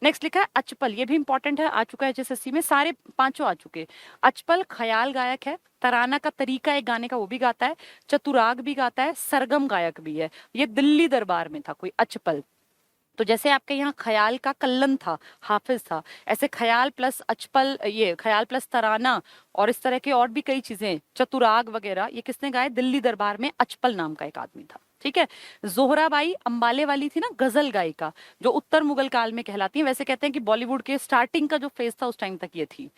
नेक्स्ट लिखा है अचपल, ये भी इंपॉर्टेंट है, आ चुका है HSSC में, सारे 5 आ चुके। अचपल ख्याल गायक है, तराना का तरीका एक गाने का वो भी गाता है, चतुराग भी गाता है, सरगम गायक भी है। ये दिल्ली दरबार में था कोई अचपल। तो जैसे आपके यहाँ ख्याल का कल्लन था, हाफिज था, ऐसे ख्याल प्लस अचपल, ये ख्याल प्लस तराना और इस तरह के और भी कई चीजें, चतुराग वगैरह, ये किसने गाए? दिल्ली दरबार में अचपल नाम का एक आदमी था, ठीक है। जोहराबाई अंबाले वाली थी ना, गजल गायिका, जो उत्तर मुगल काल में कहलाती है। वैसे कहते हैं कि बॉलीवुड के स्टार्टिंग का जो फेज था उस टाइम तक ये थी।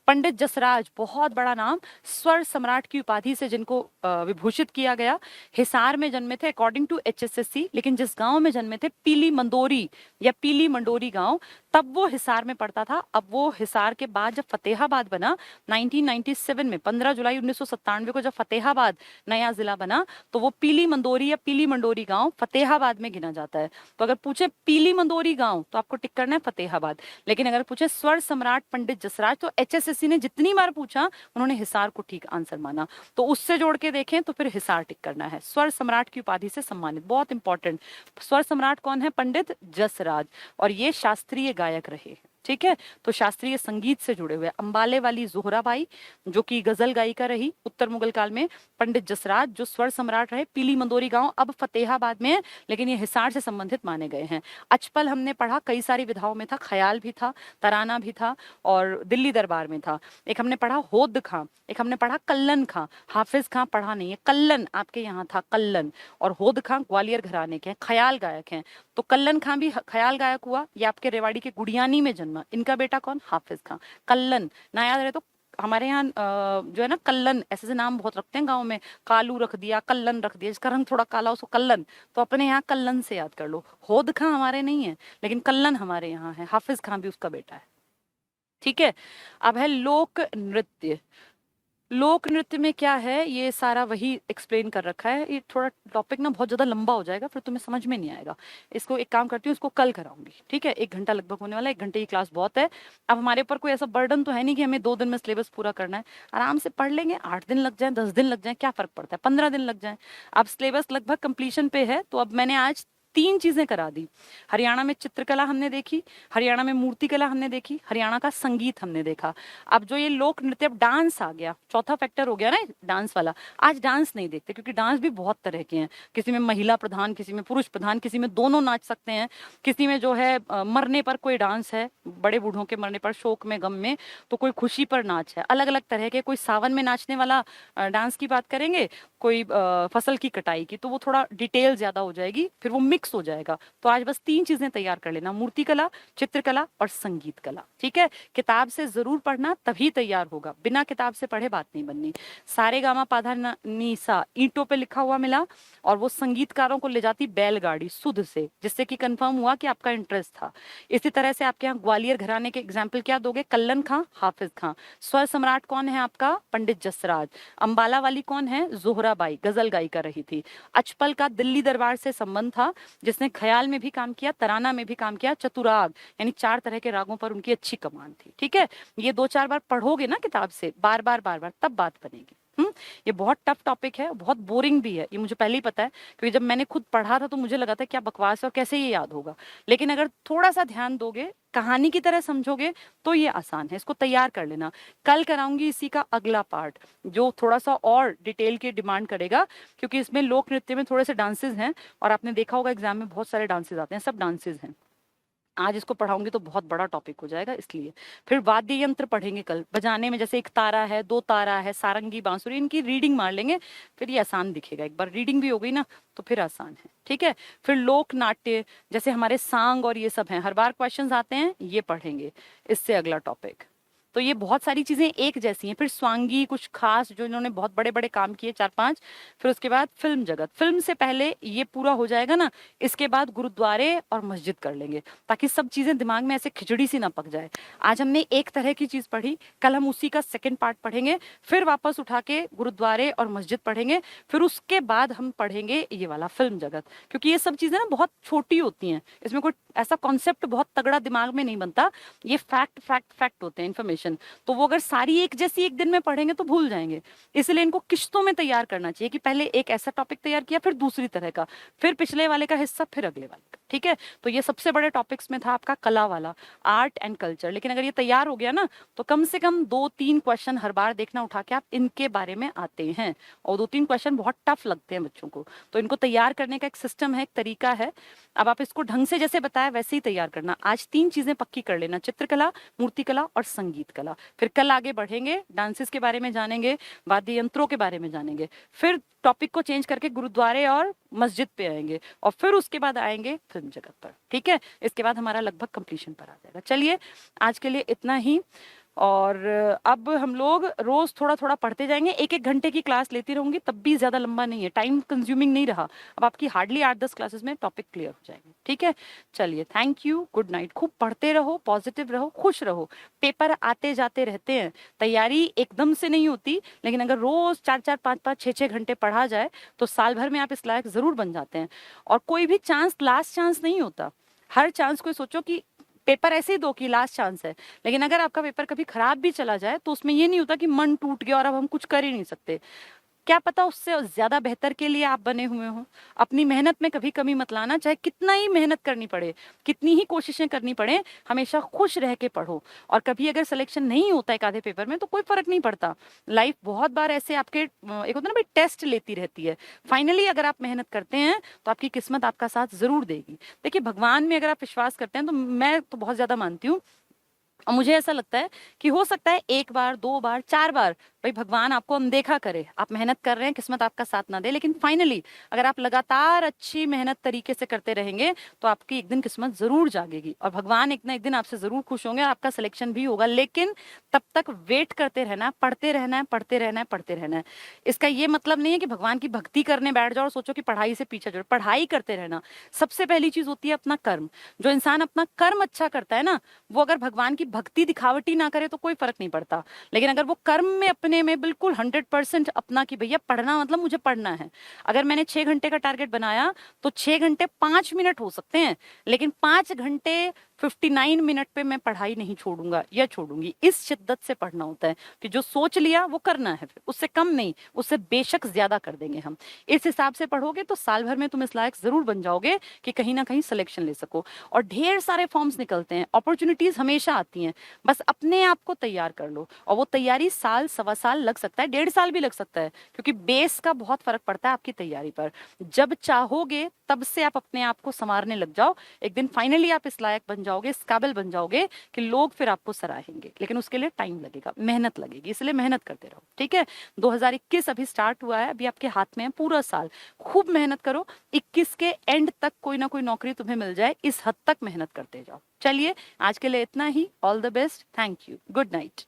पंडित जसराज, बहुत बड़ा नाम, स्वर सम्राट की उपाधि से जिनको विभूषित किया गया, हिसार में जन्मे थे अकॉर्डिंग टू HSSC। लेकिन जिस गांव में जन्मे थे, पीली मंदोरी या पीली मंडोरी गांव, तब वो हिसार में पड़ता था। अब वो हिसार के बाद जब फतेहाबाद बना 1997 में, 15 जुलाई 1997 को जब फतेहाबाद नया जिला बना, तो वो पीली मंदोरी या पीली मंडोरी गांव फतेहाबाद में गिना जाता है। तो अगर पूछे पीली मंदोरी गांव तो आपको टिक करना है फतेहाबाद। लेकिन अगर पूछे स्वर सम्राट पंडित जसराज, तो HSSC ने जितनी बार पूछा उन्होंने हिसार को ठीक आंसर माना। तो उससे जोड़ के देखें तो फिर हिसार टिक करना है। स्वर सम्राट की उपाधि से सम्मानित, बहुत इंपॉर्टेंट। स्वर सम्राट कौन है? पंडित जसराज, और ये शास्त्रीय गायक रहे, ठीक है। तो शास्त्रीय संगीत से जुड़े हुए। अंबाले वाली जोहराबाई जो कि गजल गायिका रही उत्तर मुगल काल में, पंडित जसराज जो स्वर सम्राट रहे, पीली मंदोरी गांव अब फतेहाबाद में है, लेकिन ये हिसार से संबंधित माने गए हैं। अचपल हमने पढ़ा कई सारी विधाओं में था, ख्याल भी था, तराना भी था और दिल्ली दरबार में था। एक हमने पढ़ा होद खां, एक हमने पढ़ा कल्लन खां। हाफिज खां पढ़ा नहीं है, कल्लन आपके यहाँ था, कल्लन। और होद खां ग्वालियर घराने के हैं, ख्याल गायक हैं। तो कल्लन खां भी ख्याल गायक हुआ, ये आपके रेवाड़ी के गुड़ियानी में जन्मा। इनका बेटा कौन? हाफिज खां। कल्लन ना याद रहे तो हमारे यहाँ जो है ना कल्लन, ऐसे से नाम बहुत रखते हैं गांव में, कालू रख दिया, कल्लन रख दिया, जिसका रंग थोड़ा काला उसको कल्लन। तो अपने यहाँ कल्लन से याद कर लो। होद खां हमारे नहीं है, लेकिन कल्लन हमारे यहाँ है। हाफिज खां भी उसका बेटा है, ठीक है। अब है लोक नृत्य। लोक नृत्य में क्या है, ये सारा वही एक्सप्लेन कर रखा है। ये थोड़ा टॉपिक ना बहुत ज्यादा लंबा हो जाएगा, फिर तुम्हें समझ में नहीं आएगा। इसको एक काम करती हूँ, इसको कल कराऊंगी, ठीक है? 1 घंटा लगभग होने वाला है, 1 घंटे की क्लास बहुत है। अब हमारे ऊपर कोई ऐसा बर्डन तो है नहीं कि हमें 2 दिन में सिलेबस पूरा करना है। आराम से पढ़ लेंगे, 8 दिन लग जाए, 10 दिन लग जाए, क्या फर्क पड़ता है, 15 दिन लग जाए। अब सिलेबस लगभग कंप्लीशन पे है, तो अब मैंने आज 3 चीजें करा दी। हरियाणा में चित्रकला हमने देखी, हरियाणा में मूर्तिकला हमने देखी, हरियाणा का संगीत हमने देखा। अब जो ये लोक नृत्य, अब डांस आ गया, चौथा फैक्टर हो गया ना डांस वाला। आज डांस नहीं देखते, क्योंकि डांस भी बहुत तरह के हैं। किसी में महिला प्रधान, किसी में पुरुष प्रधान, किसी में दोनों नाच सकते हैं, किसी में जो है मरने पर कोई डांस है, बड़े बूढ़ों के मरने पर, शोक में, गम में, तो कोई खुशी पर नाच है। अलग अलग तरह के, कोई सावन में नाचने वाला डांस की बात करेंगे, कोई फसल की कटाई की, तो वो थोड़ा डिटेल ज्यादा हो जाएगी, फिर वो मिक्स हो जाएगा। तो आज बस 3 चीजें तैयार कर लेना, मूर्तिकला, चित्रकला और संगीत कला, ठीक है? किताब से जरूर पढ़ना, तभी तैयार होगा, बिना किताब से पढ़े बात नहीं बननी। सारे गामा पाधा नी सा ईंटों पे लिखा हुआ मिला, और वो संगीतकारों को ले जाती बैलगाड़ी सुध से, जिससे कि कंफर्म हुआ कि आपका इंटरेस्ट था। इसी तरह से आपके यहाँ ग्वालियर घराने के एग्जाम्पल क्या दोगे? कल्लन खां, हाफिज खां। स्वर सम्राट कौन है आपका? पंडित जसराज। अंबाला वाली कौन है? जोहराबाई, गजल गाई कर रही थी। अचपल का दिल्ली दरबार से संबंध था, जिसने ख्याल में भी काम किया, तराना में भी काम किया, चतुराग यानी 4 तरह के रागों पर उनकी अच्छी कमान थी, ठीक है? ये 2-4 बार पढ़ोगे ना किताब से, बार बार बार बार, तब बात बनेगी। ये बहुत टफ टॉपिक है, बहुत बोरिंग भी है, ये मुझे पहले ही पता है, क्योंकि जब मैंने खुद पढ़ा था तो मुझे लगा था क्या बकवास है और कैसे ये याद होगा। लेकिन अगर थोड़ा सा ध्यान दोगे, कहानी की तरह समझोगे, तो ये आसान है। इसको तैयार कर लेना। कल कराऊंगी इसी का अगला पार्ट, जो थोड़ा सा और डिटेल की डिमांड करेगा, क्योंकि इसमें लोक नृत्य में थोड़े से डांसेस हैं, और आपने देखा होगा एग्जाम में बहुत सारे डांसेस आते हैं, सब डांसेस हैं। आज इसको पढ़ाऊंगी तो बहुत बड़ा टॉपिक हो जाएगा, इसलिए। फिर वाद्य यंत्र पढ़ेंगे कल, बजाने में जैसे 1 तारा है, 2 तारा है, सारंगी, बांसुरी, इनकी रीडिंग मार लेंगे, फिर ये आसान दिखेगा। एक बार रीडिंग भी हो गई ना, तो फिर आसान है, ठीक है? फिर लोक नाट्य, जैसे हमारे सांग और ये सब हैं, हर बार क्वेश्चंस आते हैं, ये पढ़ेंगे। इससे अगला टॉपिक, तो ये बहुत सारी चीजें एक जैसी हैं। फिर स्वांगी, कुछ खास जो इन्होंने बहुत बड़े बड़े काम किए, 4-5। फिर उसके बाद फिल्म जगत, फिल्म से पहले ये पूरा हो जाएगा ना, इसके बाद गुरुद्वारे और मस्जिद कर लेंगे, ताकि सब चीजें दिमाग में ऐसे खिचड़ी सी ना पक जाए। आज हमने एक तरह की चीज पढ़ी, कल हम उसी का सेकेंड पार्ट पढ़ेंगे, फिर वापस उठा के गुरुद्वारे और मस्जिद पढ़ेंगे, फिर उसके बाद हम पढ़ेंगे ये वाला फिल्म जगत। क्योंकि ये सब चीजें ना बहुत छोटी होती हैं, इसमें कोई ऐसा कॉन्सेप्ट बहुत तगड़ा दिमाग में नहीं बनता, ये फैक्ट फैक्ट फैक्ट होते हैं, इन्फॉर्मेशन। तो वो अगर सारी एक जैसी एक दिन में पढ़ेंगे तो भूल जाएंगे। इसलिए इनको किश्तों में तैयार करना चाहिए, कि पहले एक ऐसा टॉपिक तैयार किया, फिर दूसरी तरह का, फिर पिछले वाले का हिस्सा, फिर अगले वाले का, ठीक है? तो ये सबसे बड़े टॉपिक्स में था आपका कला वाला, आर्ट एंड कल्चर। लेकिन अगर ये तैयार हो गया ना, तो कम से कम 2-3 क्वेश्चन हर बार देखना उठा के, आप इनके बारे में आते हैं, और 2-3 क्वेश्चन बहुत टफ लगते हैं बच्चों को। तो इनको तैयार करने का एक सिस्टम है, एक तरीका है। अब आप इसको ढंग से जैसे बताया वैसे ही तैयार करना। आज 3 चीजें पक्की कर लेना, चित्रकला, मूर्तिकला और संगीत कला। फिर कल आगे बढ़ेंगे, डांसेस के बारे में जानेंगे, वाद्य यंत्रों के बारे में जानेंगे, फिर टॉपिक को चेंज करके गुरुद्वारे और मस्जिद पे आएंगे, और फिर उसके बाद आएंगे फिल्म जगत पर, ठीक है? इसके बाद हमारा लगभग कंप्लीशन पर आ जाएगा। चलिए, आज के लिए इतना ही। और अब हम लोग रोज थोड़ा थोड़ा पढ़ते जाएंगे, 1-1 घंटे की क्लास लेती रहूंगी, तब भी ज्यादा लंबा नहीं है, टाइम कंज्यूमिंग नहीं रहा। अब आपकी हार्डली 8-10 क्लासेस में टॉपिक क्लियर हो जाएंगे, ठीक है? चलिए, थैंक यू, गुड नाइट। खूब पढ़ते रहो, पॉजिटिव रहो, खुश रहो। पेपर आते जाते रहते हैं, तैयारी एकदम से नहीं होती, लेकिन अगर रोज 4-4, 5-5, 6-6 घंटे पढ़ा जाए, तो साल भर में आप इस लायक जरूर बन जाते हैं। और कोई भी चांस लास्ट चांस नहीं होता। हर चांस को सोचो कि पेपर ऐसे ही दो कि लास्ट चांस है, लेकिन अगर आपका पेपर कभी खराब भी चला जाए, तो उसमें ये नहीं होता कि मन टूट गया और अब हम कुछ कर ही नहीं सकते। क्या पता उससे ज्यादा बेहतर के लिए आप बने हुए हो। अपनी मेहनत में कभी कमी मत लाना, चाहे कितना ही मेहनत करनी पड़े, कितनी ही कोशिशें करनी पड़े, हमेशा खुश रह के पढ़ो। और कभी अगर सिलेक्शन नहीं होता एक आधे पेपर में, तो कोई फर्क नहीं पड़ता। लाइफ बहुत बार ऐसे आपके एक होता ना भाई, टेस्ट लेती रहती है। फाइनली अगर आप मेहनत करते हैं, तो आपकी किस्मत आपका साथ जरूर देगी। देखिए, भगवान में अगर आप विश्वास करते हैं, तो मैं तो बहुत ज्यादा मानती हूँ, और मुझे ऐसा लगता है कि हो सकता है 1 बार, 2 बार, 4 बार भाई भगवान आपको अनदेखा करे, आप मेहनत कर रहे हैं, किस्मत आपका साथ ना दे, लेकिन फाइनली अगर आप लगातार अच्छी मेहनत तरीके से करते रहेंगे, तो आपकी एक दिन किस्मत जरूर जागेगी, और भगवान एक ना एक दिन आपसे जरूर खुश होंगे, और आपका सिलेक्शन भी होगा। लेकिन तब तक वेट करते रहना है, पढ़ते रहना है, पढ़ते रहना है, पढ़ते रहना है। इसका ये मतलब नहीं है कि भगवान की भक्ति करने बैठ जाओ और सोचो कि पढ़ाई से पीछे जोड़। पढ़ाई करते रहना। सबसे पहली चीज होती है अपना कर्म। जो इंसान अपना कर्म अच्छा करता है ना, वो अगर भगवान की भक्ति दिखावटी ना करे तो कोई फर्क नहीं पड़ता, लेकिन अगर वो कर्म में अपनी पढ़ने में बिल्कुल 100% अपना कि भैया पढ़ना मतलब मुझे पढ़ना है। अगर मैंने 6 घंटे का टारगेट बनाया तो 6 घंटे 5 मिनट हो सकते हैं, लेकिन 5 घंटे 59 मिनट पे मैं पढ़ाई नहीं छोड़ूंगा या छोड़ूंगी। इस शिद्दत से पढ़ना होता है कि जो सोच लिया वो करना है, फिर उससे कम नहीं, उससे बेशक ज्यादा कर देंगे हम। इस हिसाब से पढ़ोगे तो साल भर में तुम इस लायक जरूर बन जाओगे कि कहीं ना कहीं सिलेक्शन ले सको। और ढेर सारे फॉर्म्स निकलते हैं, अपॉर्चुनिटीज हमेशा आती हैं, बस अपने आप को तैयार कर लो। और वो तैयारी साल, सवा साल लग सकता है, 1.5 साल भी लग सकता है, क्योंकि बेस का बहुत फर्क पड़ता है आपकी तैयारी पर। जब चाहोगे तब से आप अपने आप को संवारने लग जाओ, एक दिन फाइनली आप इस लायक बन जाओगे, इस काबिल बन जाओगे कि लोग फिर आपको सराहेंगे। लेकिन उसके लिए टाइम लगेगा, मेहनत लगेगी, इसलिए मेहनत करते रहो, ठीक है। 2021 अभी स्टार्ट हुआ है, अभी आपके हाथ में है पूरा साल, खूब मेहनत करो। 21 के एंड तक कोई ना कोई नौकरी तुम्हें मिल जाए, इस हद तक मेहनत करते जाओ। चलिए आज के लिए इतना ही। All the best, thank you, good night.